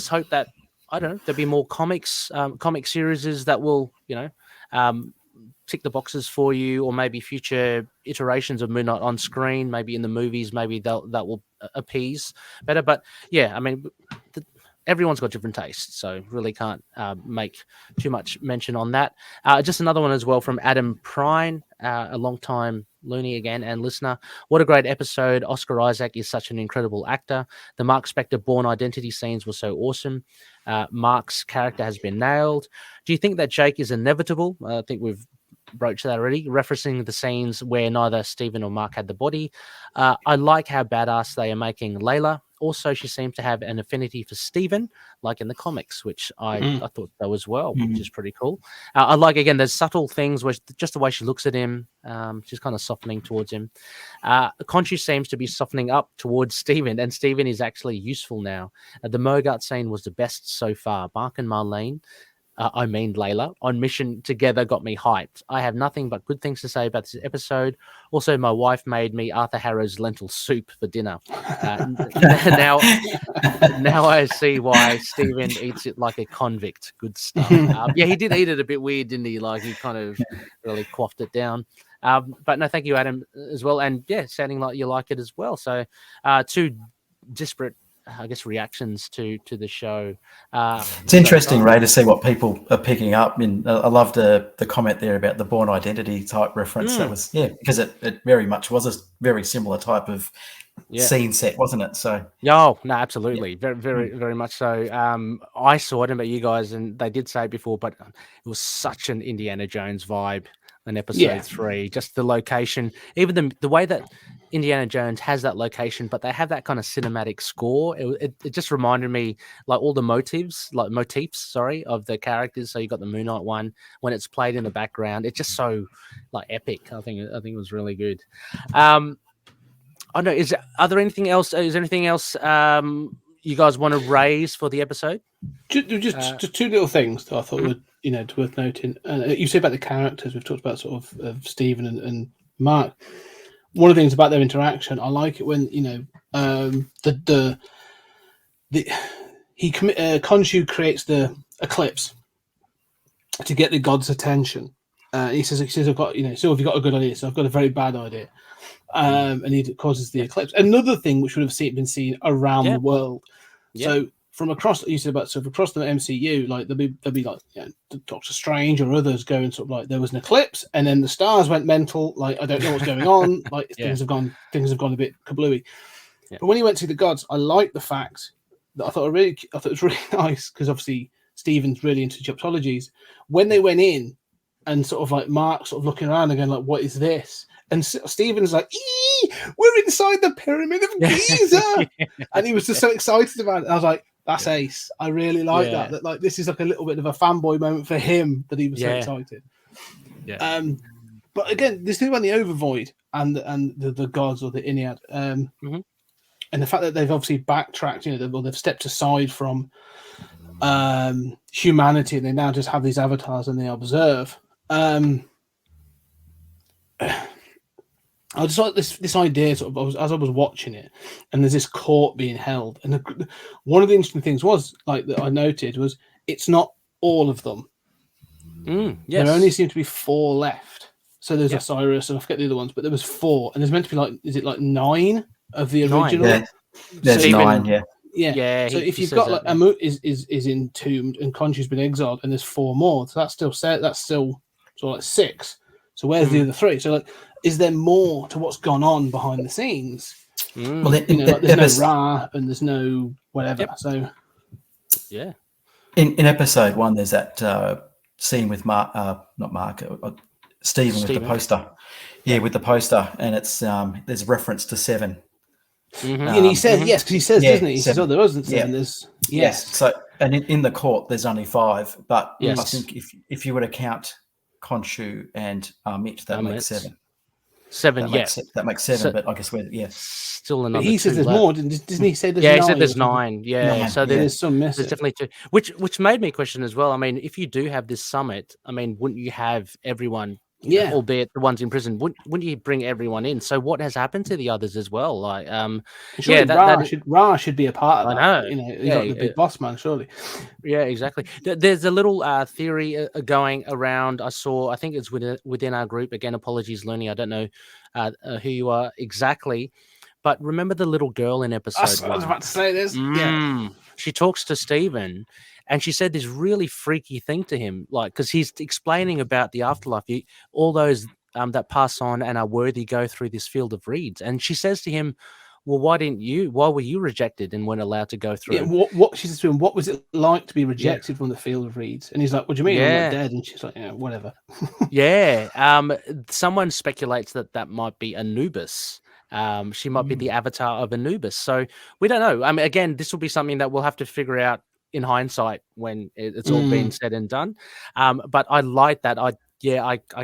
hope that, I don't know, there'll be more comic series that will, tick the boxes for you, or maybe future iterations of Moon Knight on screen, maybe in the movies, maybe that will appease better. But yeah, I mean, everyone's got different tastes, so really can't make too much mention on that. Just another one as well from Adam Prine, a long-time Looney again and listener. What a great episode. Oscar Isaac is such an incredible actor. The Mark Spector Bourne Identity scenes were so awesome. Mark's character has been nailed. Do you think that Jake is inevitable? I think we've broached that already, referencing the scenes where neither Stephen or Mark had the body. I like how badass they are making Layla. Also, she seems to have an affinity for Stephen, like in the comics, which I thought so as well, which is pretty cool. I like, again, there's subtle things where just the way she looks at him, she's kind of softening towards him. Khonshu seems to be softening up towards Stephen, and Stephen is actually useful now. The Mogart scene was the best so far. Mark and Marlene, Layla, on mission together got me hyped. I have nothing but good things to say about this episode. Also, my wife made me Arthur Harrow's lentil soup for dinner. Now I see why Stephen eats it like a convict. Good stuff. Yeah, he did eat it a bit weird, didn't he? Like, he kind of really quaffed it down. But no, thank you, Adam, as well. And yeah, sounding like you like it as well. So two disparate, I guess, reactions to the show. It's interesting, Ray, to see what people are picking up. I mean, I love the comment there about the Bourne Identity type reference. That was, because it very much was a very similar type of scene set, wasn't it? So no, absolutely, very much so. I saw it about you guys, and they did say it before, but it was such an Indiana Jones vibe in episode 3. Just the location, even the way that Indiana Jones has that location, but they have that kind of cinematic score. It just reminded me, like, all the motifs of the characters. So you got the Moon Knight one when it's played in the background. It's just so like epic. I think it was really good. I don't know. Is there anything else? Is there anything else you guys want to raise for the episode? Just two little things that I thought were worth noting. You said about the characters. We've talked about sort of Stephen and Mark. One of the things about their interaction, I like it when Khonshu creates the eclipse to get the god's attention. He says, I've got, so have you got a good idea? So I've got a very bad idea. And he causes the eclipse. Another thing which would have been seen around the world. So from across, you said about, so across the MCU, like there'll be like Doctor Strange or others going sort of like, there was an eclipse and then the stars went mental. Like, I don't know what's going on. Like things have gone a bit kablooey. But when he went to the gods, I like the fact that I thought it was really nice, because obviously Stephen's really into Egyptologies. When they went in and sort of like Mark sort of looking around and going like, what is this? And Stephen's like, we're inside the Pyramid of Giza. And he was just so excited about it. I was like, that's ace. I really like that. That like this is like a little bit of a fanboy moment for him, that he was so excited. Yeah. But again, this thing about the Overvoid and the gods, or the Ennead, and the fact that they've obviously backtracked, they've stepped aside from humanity, and they now just have these avatars and they observe. I just like this idea sort of as I was watching it, and there's this court being held, and one of the interesting things was like that I noted was it's not all of them. There only seem to be 4 left. So there's Osiris, and I forget the other ones, but there was 4, and there's meant to be like, is it like 9 of the original? Yeah. There's so 9, yeah. So if you've got like Amut is entombed and Khonshu's been exiled, and there's 4 more, so that's still sort of like 6. So where's the other 3? So like, is there more to what's gone on behind the scenes? Well, like there's no Ra and there's no whatever. So in episode 1, there's that scene with Stephen with the poster. Yeah, with the poster, and it's there's reference to 7. And he says yes, because he says, doesn't he? He says, "Oh, there wasn't 7." There's So And in the court, there's only 5, but Yes. I think if you were to count KHONSHU and Amit, that makes 7. 7, That makes 7, So- but I guess Still another. But he says 2 there's left. more. Doesn't he say there's Yeah, 9? he said there's or something? 9. Yeah, 9, so yeah. There's some there's missing. definitely 2, which made me question as well. I mean, if you do have this summit, I mean, wouldn't you have everyone? Yeah. Albeit the ones in prison, wouldn't you bring everyone in? So what has happened to the others as well? Like, Surely Ra should be a part of I that. know. You know, he's Yeah, like the big boss man, surely. Yeah, exactly. There's a little theory going around. I think it's within our group. Again, apologies, Looney. I don't know who you are exactly, but remember the little girl in episode 1? I was about to say this. Yeah. She talks to Steven, and she said this really freaky thing to him, like, because he's explaining about the afterlife. All those that pass on and are worthy go through this field of reeds, and she says to him, well, why were you rejected and weren't allowed to go through? Yeah, what she says to him, what was it like to be rejected from the field of reeds? And he's like, what do you mean? I'm not dead. And she's like, yeah, whatever. Yeah. Someone speculates that might be Anubis. She might be the avatar of Anubis. So we don't know. I mean, again, this will be something that we'll have to figure out in hindsight when it's all been said and done. But I like that. I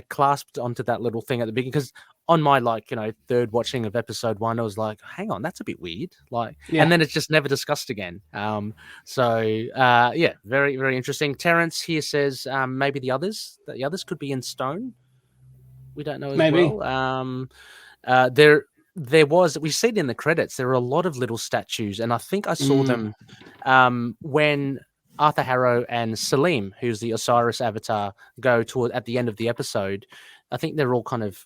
clasped onto that little thing at the beginning, because on my third watching of episode 1, I was like, hang on, that's a bit weird. And then it's just never discussed again. Very, very interesting. Terrence here says maybe the others could be in stone. We don't know as well. There was, we see it in the credits, there are a lot of little statues, and I think I saw them when Arthur Harrow and Salim, who's the Osiris avatar, go toward at the end of the episode. I think they're all kind of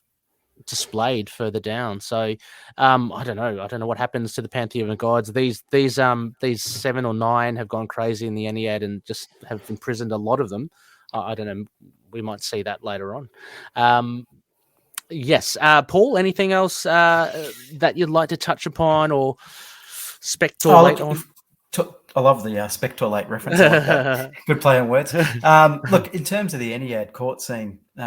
displayed further down. So I don't know what happens to the pantheon of gods. These 7 or 9 have gone crazy in the Ennead and just have imprisoned a lot of them. I don't know, we might see that later on. Yes, Paul, anything else that you'd like to touch upon or speculate on? I love the spectolate reference. I like that. Good play on words. Look, in terms of the Ennead court scene, we've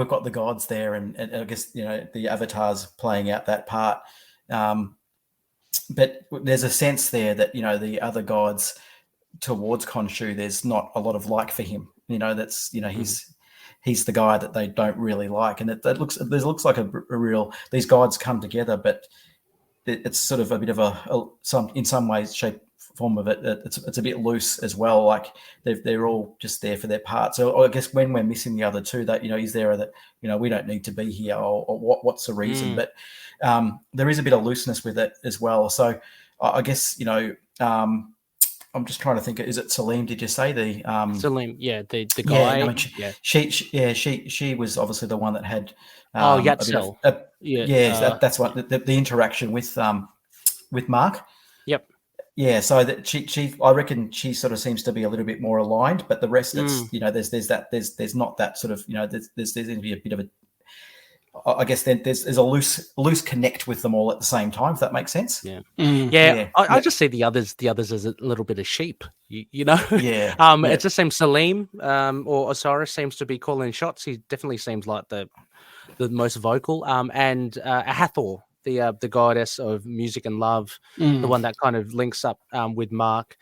got the gods there, and I guess the avatars playing out that part. But there's a sense there that the other gods towards KHONSHU, there's not a lot of like for him. That's he's the guy that they don't really like, and it looks like a real, these gods come together, but it's sort of a bit of in some ways, shape, form of it. It's a bit loose as well. Like they're all just there for their part. So I guess when we're missing the other two, that is there that we don't need to be here, or what's the reason? But there is a bit of looseness with it as well. So I guess I'm just trying to think. Is it Salim? Did you say the Salim? Yeah, the guy. Yeah, she was obviously the one that had. Yatzel. That's what the interaction with Mark. Yep. Yeah, so that she I reckon she sort of seems to be a little bit more aligned, but the rest, it's there's not that sort of there's going to be a bit of a. I guess then there's a loose connect with them all at the same time, if that makes sense. I just see the others as a little bit of sheep, It just seems Salim or Osiris seems to be calling shots. He definitely seems like the most vocal, and Hathor, the goddess of music and love, the one that kind of links up with Mark.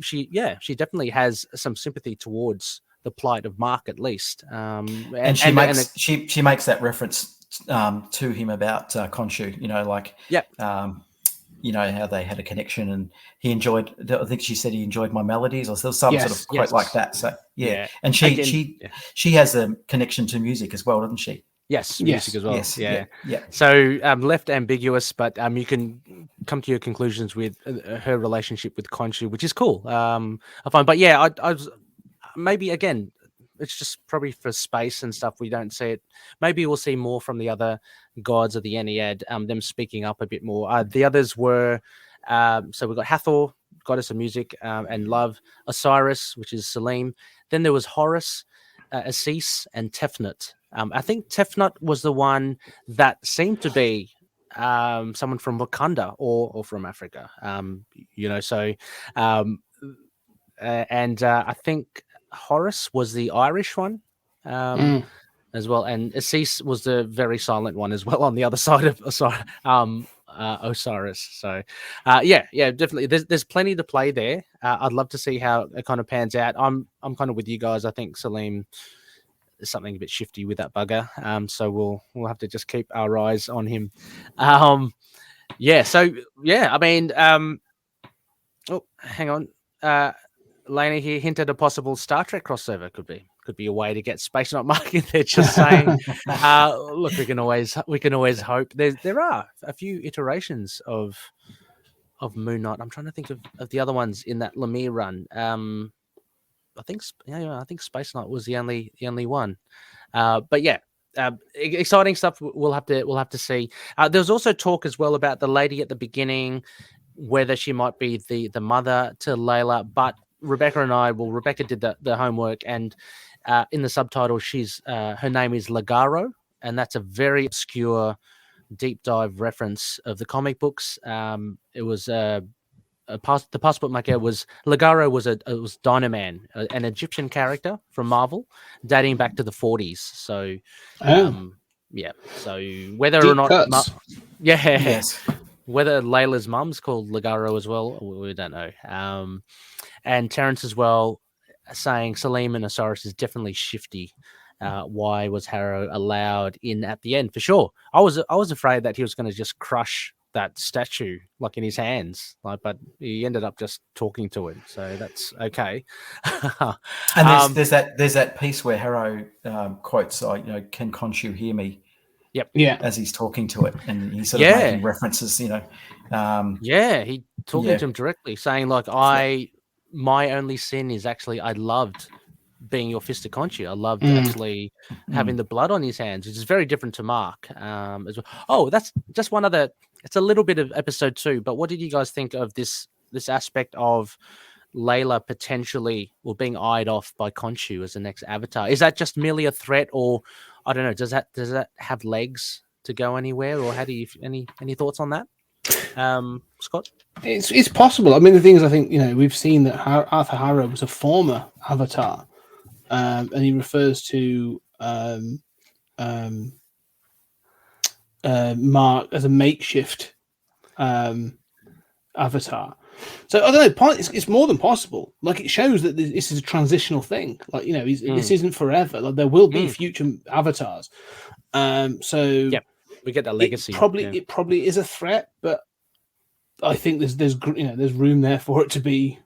She definitely has some sympathy towards the plight of Mark, at least. And she makes that reference to him about KHONSHU, how they had a connection, and he enjoyed. I think she said he enjoyed my melodies, or some sort of quote like that. So and she has a connection to music as well, doesn't she? Yes, music as well. Yes, yeah. Yeah. So left ambiguous, but you can come to your conclusions with her relationship with KHONSHU, which is cool. I find, but I was. Maybe again, it's just probably for space and stuff. We don't see it. Maybe we'll see more from the other gods of the Ennead, them speaking up a bit more. The others were so we've got Hathor, goddess of music and love, Osiris, which is Salim. Then there was Horus, Assis, and Tefnut. I think Tefnut was the one that seemed to be someone from Wakanda or from Africa. And I think Horus was the Irish one as well, and Assis was the very silent one as well on the other side of Osiris. So, yeah, definitely. There's plenty to play there. I'd love to see how it kind of pans out. I'm kind of with you guys. I think Salim is something a bit shifty with that bugger. So we'll have to just keep our eyes on him. Yeah. So yeah, I mean, oh, hang on. Lena here hinted a possible Star Trek crossover could be a way to get Space Not Mark in there. Just saying. Look, we can always hope. There are a few iterations of Moon Knight. I'm trying to think of the other ones in that Lemire run. I think Space Knight was the only one. But yeah. Exciting stuff. We'll have to see. There was also talk as well about the lady at the beginning, whether she might be the mother to Layla. But Rebecca did the homework, and in the subtitle, her name is Ligaro, and that's a very obscure deep dive reference of the comic books. It was the passport maker was Ligaro was Dynaman, an Egyptian character from Marvel, dating back to the 40s. So, yeah. So whether Deep or not, cuts. Yes. whether Layla's mum's called Ligaro as well, we don't know. And Terrence as well saying Salim and Osiris is definitely shifty. Why was Harrow allowed in at the end? For sure. I was afraid that he was going to just crush that statue like in his hands, but he ended up just talking to him, so that's okay. And there's that piece where Harrow quotes, "Can Khonshu hear me?" Yep. Yeah. As he's talking to it, and he's sort of making references, he talking to him directly, saying like, my only sin is actually I loved being your fist of Khonshu. I loved actually having the blood on his hands, which is very different to Mark. As well. Oh, that's just one other. It's a little bit of episode 2, but what did you guys think of this aspect of Layla potentially being eyed off by Khonshu as the next Avatar? Is that just merely a threat, or I don't know? Does that have legs to go anywhere, or how do you any thoughts on that, Scott? It's possible. I mean, the thing is, I think we've seen that Arthur Harrow was a former Avatar, and he refers to Mark as a makeshift Avatar. So I don't know. It's more than possible. Like, it shows that this is a transitional thing. Like, this isn't forever. Like, there will be future avatars. So yeah, we get that legacy. It probably is a threat, but I think there's room there for it to be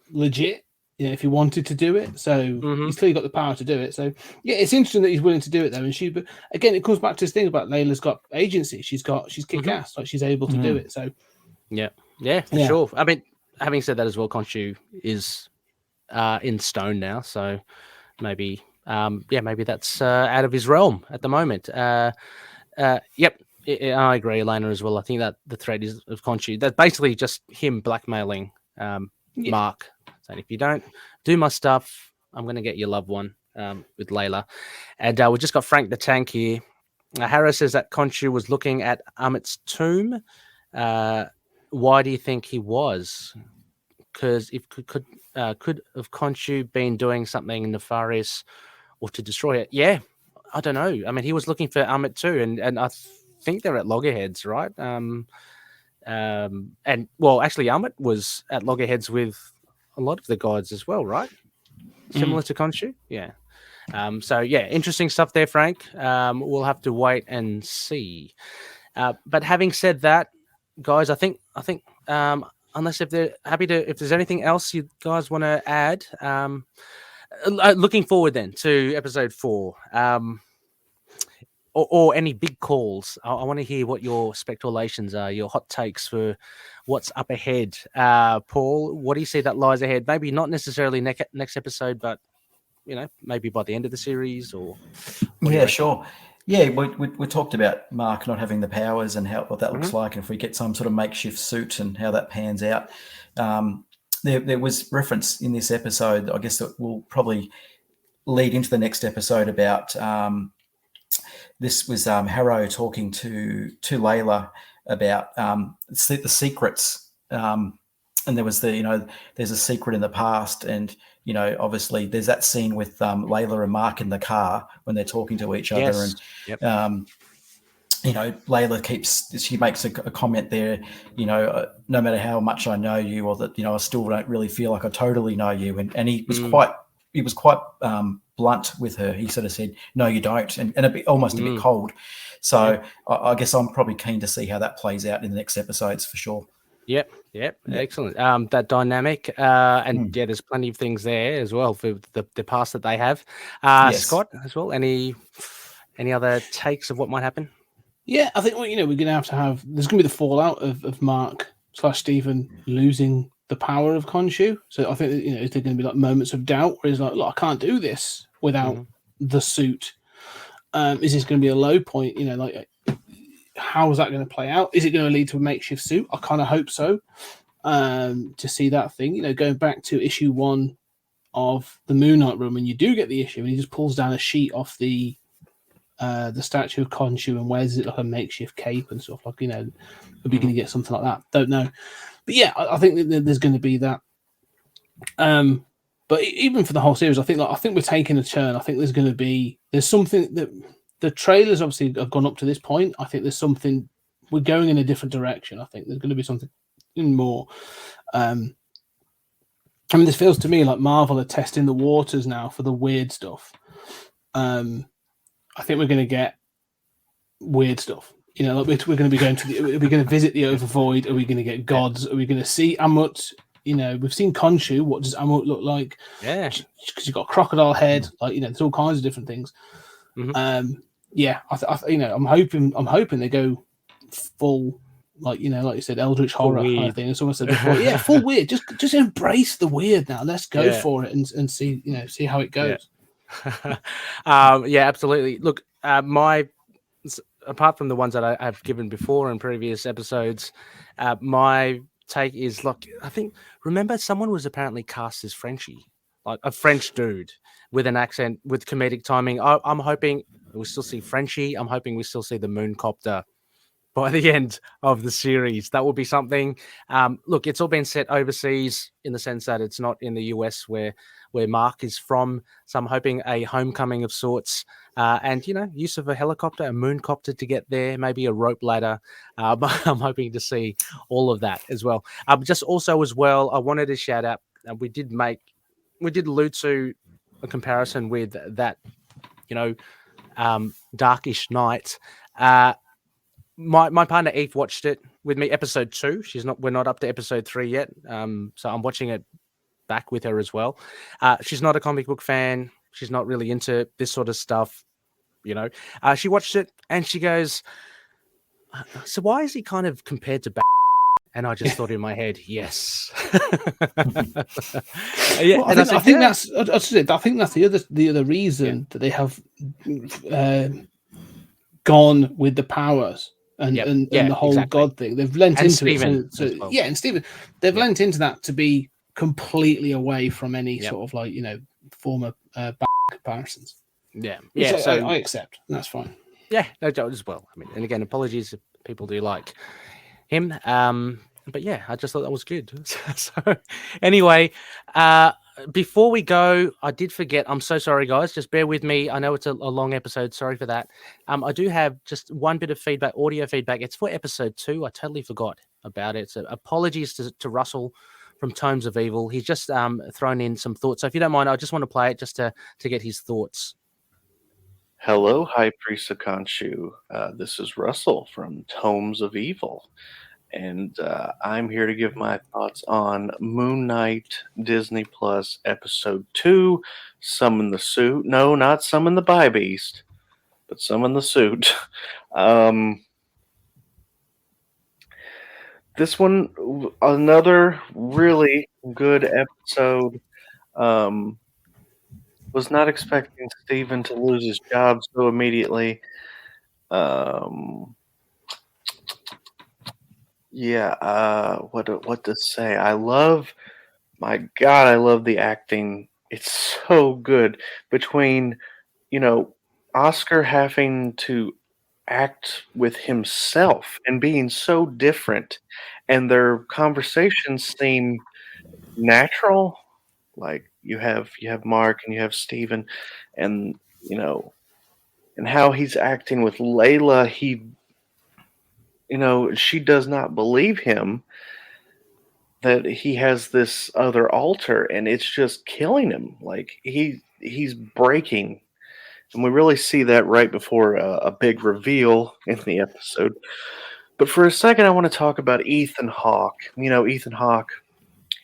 legit. If he wanted to do it, so he's clearly got the power to do it. So yeah, it's interesting that he's willing to do it though. And but again, it comes back to this thing about Layla's got agency. She's kick ass. Like, she's able to do it. So yeah, for sure. I mean, having said that as well, Khonshu is in stone now, so maybe maybe that's out of his realm at the moment. Yep. I agree, Elena, as well. I think that the threat is of Khonshu. That's basically just him blackmailing Mark, saying, if you don't do my stuff, I'm going to get your loved one with Layla. And we just got Frank the Tank here. Harrow says that Khonshu was looking at Amit's tomb. Why do you think he was? Because if could have Khonshu been doing something nefarious or to destroy it? Yeah, I don't know. I mean, he was looking for Amit too, and I think they're at loggerheads, right? And well, actually, Amit was at loggerheads with a lot of the gods as well, right? Similar to Khonshu, yeah. So yeah, interesting stuff there, Frank. We'll have to wait and see. But having said that, guys, I think unless if there's anything else you guys want to add, looking forward then to episode 4. Or any big calls. I want to hear what your speculations are, your hot takes for what's up ahead. Paul, what do you see that lies ahead? Maybe not necessarily next episode, but maybe by the end of the series, or yeah, sure. Yeah, we talked about Mark not having the powers and what that looks like, and if we get some sort of makeshift suit and how that pans out. There was reference in this episode, I guess, that will probably lead into the next episode about. This was Harrow talking to Layla about the secrets, and there was there's a secret in the past, and obviously there's that scene with Layla and Mark in the car when they're talking to each other, and Layla she makes a comment there, no matter how much I know you, or that, I still don't really feel like I totally know you. And he was quite blunt with her. He sort of said, no, you don't. And almost a bit cold. So I guess I'm probably keen to see how that plays out in the next episodes for sure. Yep. Excellent. That dynamic, and there's plenty of things there as well for the past that they have. Yes. Scott, as well. Any other takes of what might happen? Yeah, I think we're going to have. There's going to be the fallout of Mark/Stephen losing the power of KHONSHU. So I think is there going to be like moments of doubt where he's like, look, I can't do this without the suit. Is this going to be a low point? How is that going to play out? Is it going to lead to a makeshift suit? I kind of hope so. To see that thing, going back to issue 1 of the Moon Knight run, when you do get the issue, and he just pulls down a sheet off the statue of KHONSHU and wears it like a makeshift cape and stuff. Are we going to get something like that? Don't know. But yeah, I think that there's going to be that. But even for the whole series, I think we're taking a turn. I think there's something that the trailers obviously have gone up to this point. I think there's something, we're going in a different direction. I think there's going to be something more. This feels to me like Marvel are testing the waters now for the weird stuff. I think we're going to get weird stuff. We're going to be going to are we going to visit the Overvoid? Are we going to get gods? Are we going to see Amut? We've seen KHONSHU. What does Amut look like? Yeah, because you've got a crocodile head. There's all kinds of different things. I'm hoping they go full, like you said, Eldritch horror kind of thing. It's almost before, full weird. Just embrace the weird now. Let's go for it and see how it goes. Absolutely. Look, apart from the ones that I've given before in previous episodes, my take is, look, I think, remember someone was apparently cast as Frenchie, like a French dude with an accent, with comedic timing. I'm hoping we still see Frenchie. I'm hoping we still see the Mooncopter by the end of the series. That will be something. Look, it's all been set overseas in the sense that it's not in the US where Mark is from. So I'm hoping a homecoming of sorts, and use of a helicopter, a mooncopter to get there, maybe a rope ladder. But I'm hoping to see all of that as well. Just also as well, I wanted to shout out. We did allude to a comparison with that, Darkish Night. My partner Eve watched it with me, episode 2. We're not up to episode 3 yet. So I'm watching it back with her as well. She's not a comic book fan. She's not really into this sort of stuff. She watched it and she goes, so why is he kind of compared to And I just thought in my head, yes. I think that's the other reason that they have gone with the powers and the whole God thing. They've lent into Steven it. So, and Stephen, they've lent into that to be completely away from any sort of former comparisons. So I accept. That's fine. Yeah, no doubt as well. And again, apologies if people do like him. But yeah, I just thought that was good. So anyway, before we go, I did forget. I'm so sorry, guys. Just bear with me. I know it's a long episode. Sorry for that. I do have just one bit of feedback, audio feedback. It's for episode 2. I totally forgot about it. So apologies to Russell from Tomes of Evil. He's just thrown in some thoughts. So if you don't mind, I just want to play it just to get his thoughts. Hello, High Priest of KHONSHU. This is Russell from Tomes of Evil. And I'm here to give my thoughts on Moon Knight Disney Plus Episode 2, Summon the Suit. No, not Summon the Bi-Beast, but Summon the Suit. This one, another really good episode. Was not expecting Steven to lose his job so immediately. What to say? I love the acting. It's so good between, Oscar having to act with himself and being so different, and their conversations seem natural. Like you have Mark and you have Steven, and and how he's acting with Layla. she does not believe him that he has this other alter, and it's just killing him. Like he's breaking, and we really see that right before a big reveal in the episode. But for a second, I want to talk about Ethan Hawke. Ethan Hawke.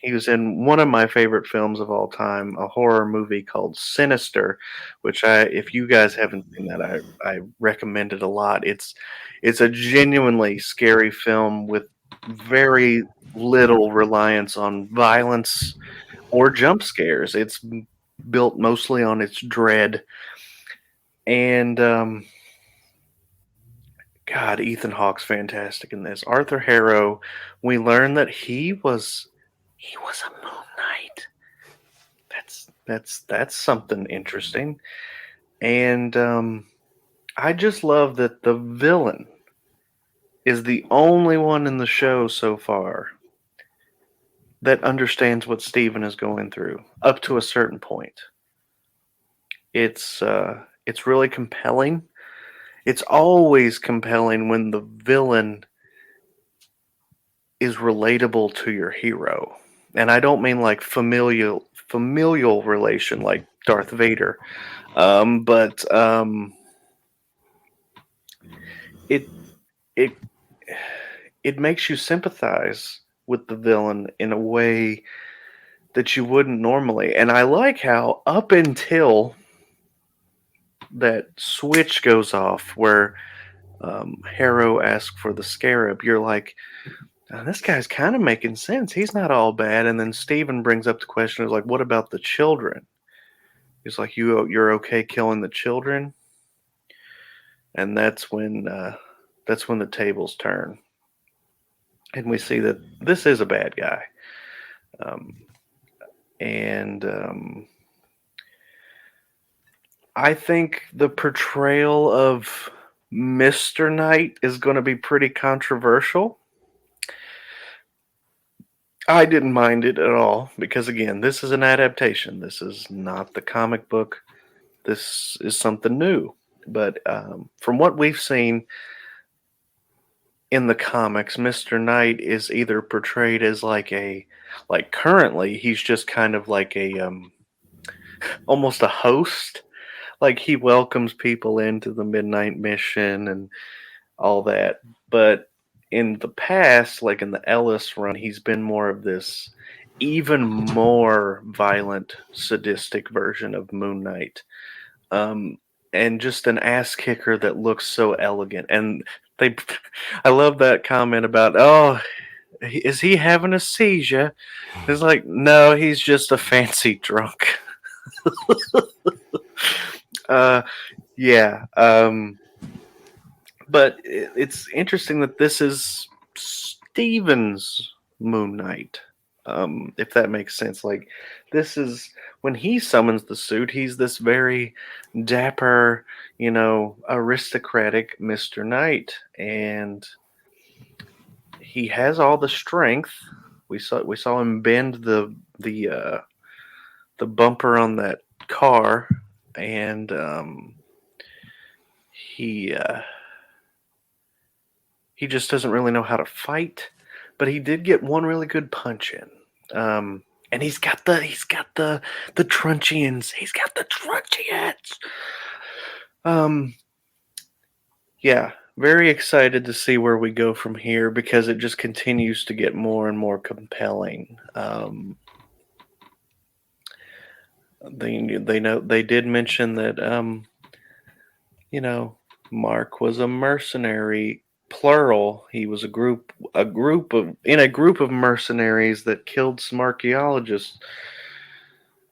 He was in one of my favorite films of all time, a horror movie called Sinister, which if you guys haven't seen that, I recommend it a lot. It's a genuinely scary film with very little reliance on violence or jump scares. It's built mostly on its dread. And God, Ethan Hawke's fantastic in this. Arthur Harrow, we learn that he was a Moon Knight. That's something interesting. And I just love that the villain is the only one in the show so far that understands what Steven is going through up to a certain point. It's really compelling. It's always compelling when the villain is relatable to your hero. And I don't mean like familial relation like Darth Vader. But it makes you sympathize with the villain in a way that you wouldn't normally. And I like how up until that switch goes off where Harrow asks for the scarab, you're like, oh, this guy's kind of making sense. He's not all bad. And then Steven brings up the question, is like, what about the children? He's like, you're okay killing the children? And that's when the tables turn. And we see that this is a bad guy. I think the portrayal of Mr. Knight is going to be pretty controversial. I didn't mind it at all because, again, this is an adaptation. This is not the comic book. This is something new. But from what we've seen in the comics, Mr. Knight is either portrayed as currently he's just kind of like almost a host. Like he welcomes people into the Midnight Mission and all that. But in the past, like in the Ellis run, he's been more of this even more violent, sadistic version of Moon Knight. And just an ass kicker that looks so elegant. And I love that comment about, oh, is he having a seizure? It's like, no, he's just a fancy drunk. Yeah. But it's interesting that this is Steven's Moon Knight, if that makes sense. Like, this is when he summons the suit, he's this very dapper, aristocratic Mr. Knight, and he has all the strength. We saw him bend the bumper on that car, and he just doesn't really know how to fight, but he did get one really good punch in. And he's got the truncheons. He's got the truncheons. Yeah, very excited to see where we go from here because it just continues to get more and more compelling. They did mention that Mark was a mercenary, plural. He was a group of mercenaries that killed some archaeologists.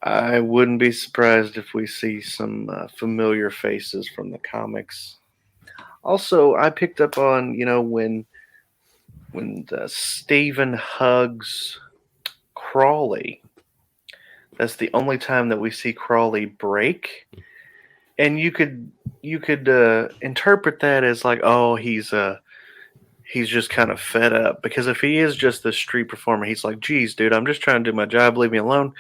I wouldn't be surprised if we see some familiar faces from the comics. Also, I picked up on when Steven hugs Crawley. That's the only time that we see Crawley break, and you could interpret that as like, oh, he's just kind of fed up, because if he is just the street performer, he's like, geez, dude, I'm just trying to do my job, leave me alone.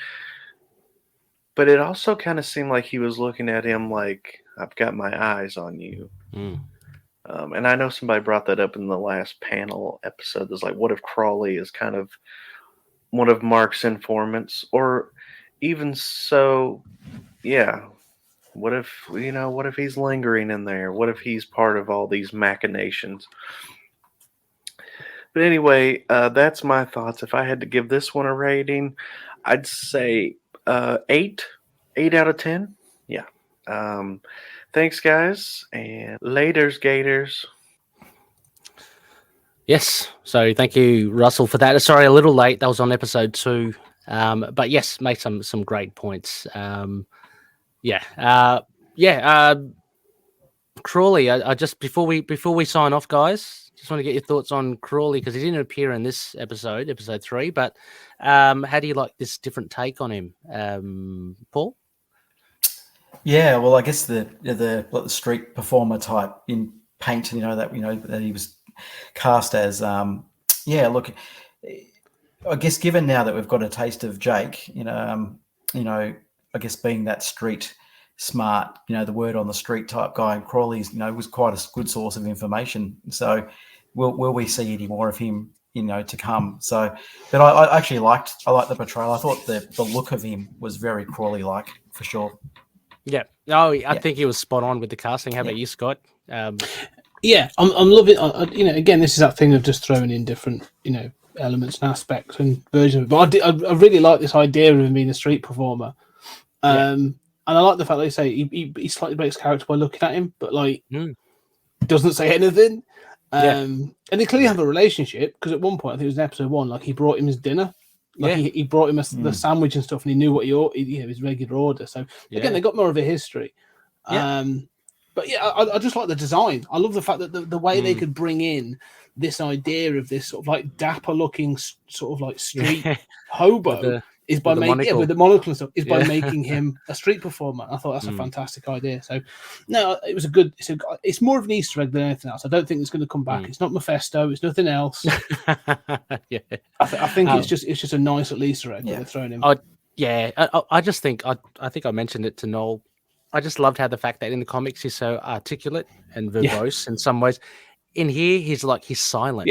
But it also kind of seemed like he was looking at him like, I've got my eyes on you. And I know somebody brought that up in the last panel episode. There's like, what if Crawley is kind of one of Mark's informants? Or even so, yeah, what if he's lingering in there? What if he's part of all these machinations? But anyway, that's my thoughts. If I had to give this one a rating, I'd say 8 out of 10. Yeah. Thanks, guys, and laters, Gators. Yes. So thank you, Russell, for that. Sorry, a little late. That was on episode 2. But yes, made some great points. Crawley. I just before we sign off, guys, just want to get your thoughts on Crawley because he didn't appear in this episode 3. But how do you like this different take on him, Paul? Yeah, well, I guess the street performer type in Paint, that he was cast as. Look, I guess given now that we've got a taste of Jake, I guess being that street smart, the word on the street type guy, and Crawley's, was quite a good source of information. So, will we see any more of him, to come? So, but I actually liked the portrayal. I thought the look of him was very Crawley-like for sure. Yeah. Oh, I think he was spot on with the casting. How about you, Scott? Yeah, I'm loving. Again, this is that thing of just throwing in different, elements and aspects and versions of it. But I really like this idea of him being a street performer. And I like the fact that they say he slightly breaks character by looking at him, but doesn't say anything. And they clearly have a relationship because at one point, I think it was in episode 1, like he brought him his dinner. He brought him the sandwich and stuff, and he knew what his regular order. So again, they got more of a history. But I just like the design. I love the fact that the way they could bring in this idea of this sort of like dapper looking sort of like street hobo is by making with the monocle and stuff is by making him a street performer. I thought that's a fantastic idea. So no, it was a good. It's more of an Easter egg than anything else. I don't think it's going to come back. It's not Mephisto. It's nothing else. I think it's just a nice little Easter egg that they're throwing in. I just think I think I mentioned it to Noel. I just loved how the fact that in the comics he's so articulate and verbose in some ways. In here, he's silent,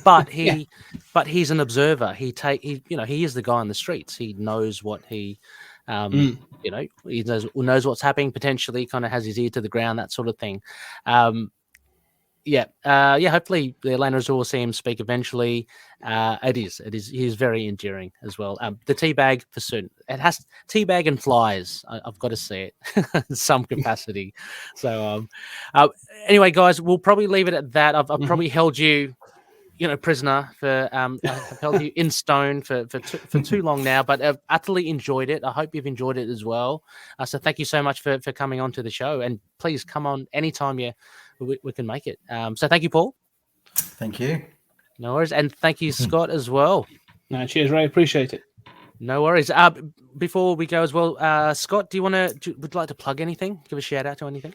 but he's an observer. He is the guy on the streets. He knows what he knows what's happening. Potentially, kind of has his ear to the ground, that sort of thing. Hopefully the Atlantis will see him speak eventually. He's very endearing as well. The teabag for soon. It has teabag and flies. I've got to see it in some capacity. So anyway, guys, we'll probably leave it at that. I've probably held you, prisoner for I've held you in stone for too long now, but I've utterly enjoyed it. I hope you've enjoyed it as well. So thank you so much for coming on to the show, and please come on anytime we can make it. So thank you, Paul. Thank you. No worries. And thank you, Scott, as well. No, cheers, Ray. Appreciate it. No worries. Before we go as well, Scott, would you like to plug anything? Give a shout out to anything?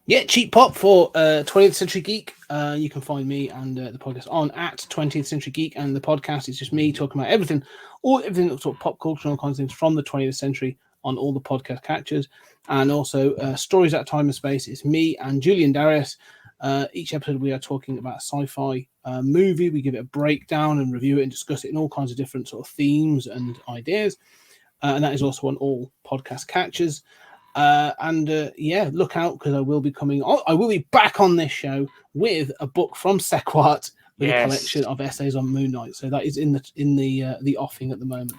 Yeah, cheap pop for 20th Century Geek. You can find me and the podcast on at 20th Century Geek, and the podcast is just me talking about everything that's sort of pop culture and all kinds of things from the 20th century on all the podcast catchers. And also Stories Out of Time and Space. It's me and Julian Darius. Each episode we are talking about a sci-fi movie. We give it a breakdown and review it and discuss it in all kinds of different sort of themes and ideas. And that is also on all podcast catchers. Look out, because I will be back on this show with a book from Sequart with a collection of essays on Moon Knight. So that is in the offing at the moment.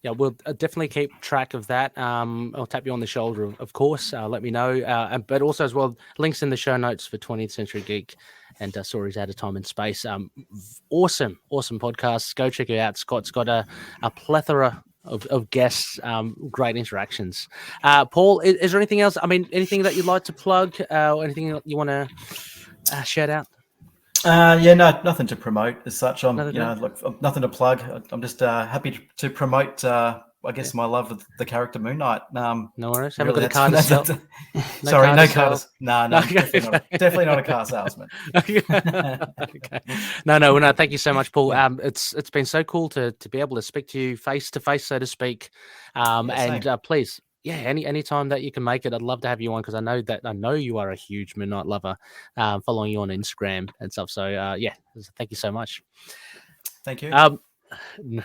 Yeah, we'll definitely keep track of that. I'll tap you on the shoulder, of course. Let me know. But also as well, links in the show notes for 20th Century Geek and Stories Out of Time and Space. Awesome podcasts. Go check it out. Scott's got a plethora of guests, great interactions. Paul, is there anything else? I mean, anything that you'd like to plug or anything that you want to shout out? Nothing to promote as such. Nothing to plug. I'm just happy to promote. I guess my love of the character Moon Knight. No worries. Haven't really, got a car to sell. Sorry, no car. No, definitely not a car salesman. Okay. No. Thank you so much, Paul. It's been so cool to be able to speak to you face to face, so to speak. Please. any time that you can make it, I'd love to have you on because I know you are a huge Moon Knight lover, following you on Instagram and stuff. So thank you so much. Thank you.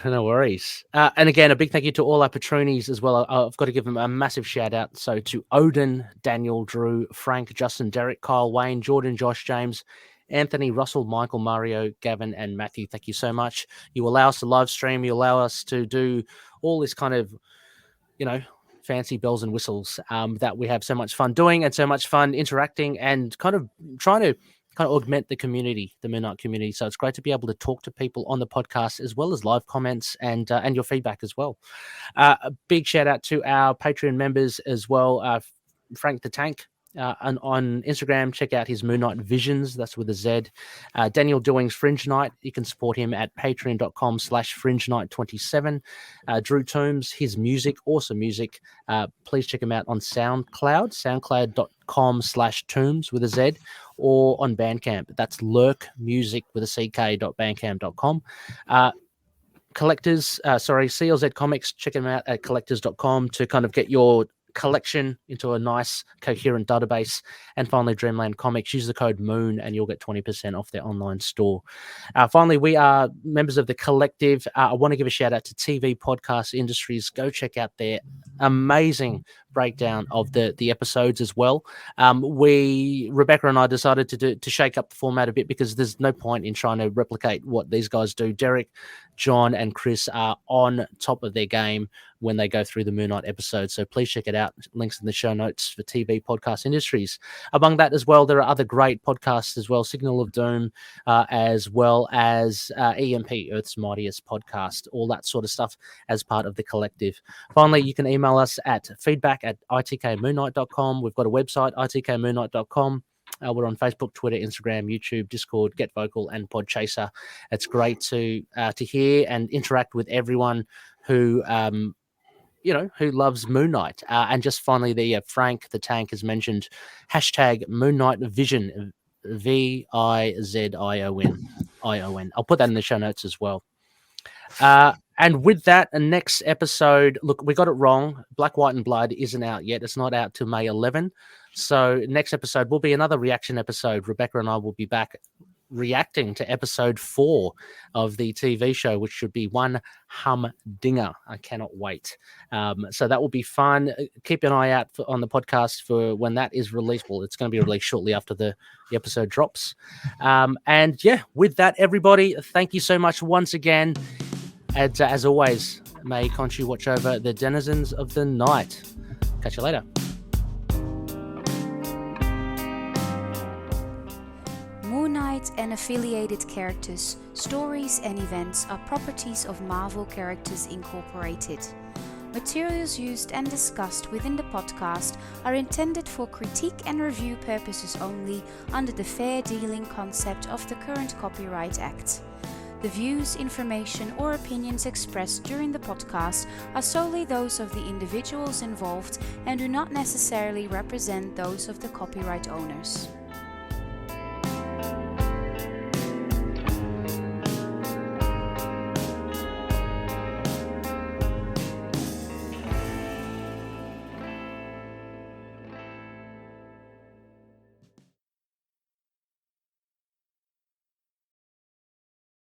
No worries. And again, a big thank you to all our patronies as well. I've got to give them a massive shout out. So to Odin, Daniel, Drew, Frank, Justin, Derek, Kyle, Wayne, Jordan, Josh, James, Anthony, Russell, Michael, Mario, Gavin, and Matthew. Thank you so much. You allow us to live stream. You allow us to do all this kind of, fancy bells and whistles that we have so much fun doing and so much fun interacting and kind of trying to augment the community, the Moon Knight community. So it's great to be able to talk to people on the podcast as well as live comments and your feedback as well. A big shout out to our Patreon members as well. Frank the Tank and on Instagram, check out his Moon Knight Visions. That's with a Z. Daniel Doing's Fringe Knight. You can support him at patreon.com/FringeKnight27. Drew Toombs, his music, awesome music. Please check him out on SoundCloud, soundcloud.com/Toombs with a Z, or on Bandcamp. That's lurkmusic with a CK.bandcamp.com. Collectors, CLZ Comics, check them out at collectors.com to kind of get your collection into a nice coherent database. And finally, Dreamland Comics, use the code MOON and you'll get 20% off their online store. Finally, we are members of the collective. I want to give a shout out to TV Podcast Industries. Go check out their amazing breakdown of the episodes as well. Rebecca and I decided to shake up the format a bit because there's no point in trying to replicate what these guys do. Derek, John, and Chris are on top of their game when they go through the Moon Knight episodes. So please check it out. Links in the show notes for TV Podcast Industries. Among that as well, there are other great podcasts as well. Signal of Doom, as well as EMP, Earth's Mightiest Podcast, all that sort of stuff as part of the collective. Finally, you can email us at feedback@itkmoonnight.com. We've got a website, itkmoonnight.com. We're on Facebook, Twitter, Instagram, YouTube, Discord, Get Vocal, and Podchaser. It's great to hear and interact with everyone who who loves Moon Knight. And just finally, Frank the Tank has mentioned hashtag Moon Knight Vision, VIZION. I'll put that in the show notes as well. And with that, the next episode, look, we got it wrong. Black, White, and Blood isn't out yet. It's not out till May 11. So next episode will be another reaction episode. Rebecca and I will be back reacting to episode 4 of the TV show, which should be one humdinger. I cannot wait. So that will be fun. Keep an eye out on the podcast for when that is released. Well, it's going to be released shortly after the episode drops. And with that, everybody, thank you so much once again. And as always, may KHONSHU watch over the denizens of the night. Catch you later. Moon Knight and affiliated characters, stories and events are properties of Marvel Characters Incorporated. Materials used and discussed within the podcast are intended for critique and review purposes only under the fair dealing concept of the current Copyright Act. The views, information, or opinions expressed during the podcast are solely those of the individuals involved and do not necessarily represent those of the copyright owners.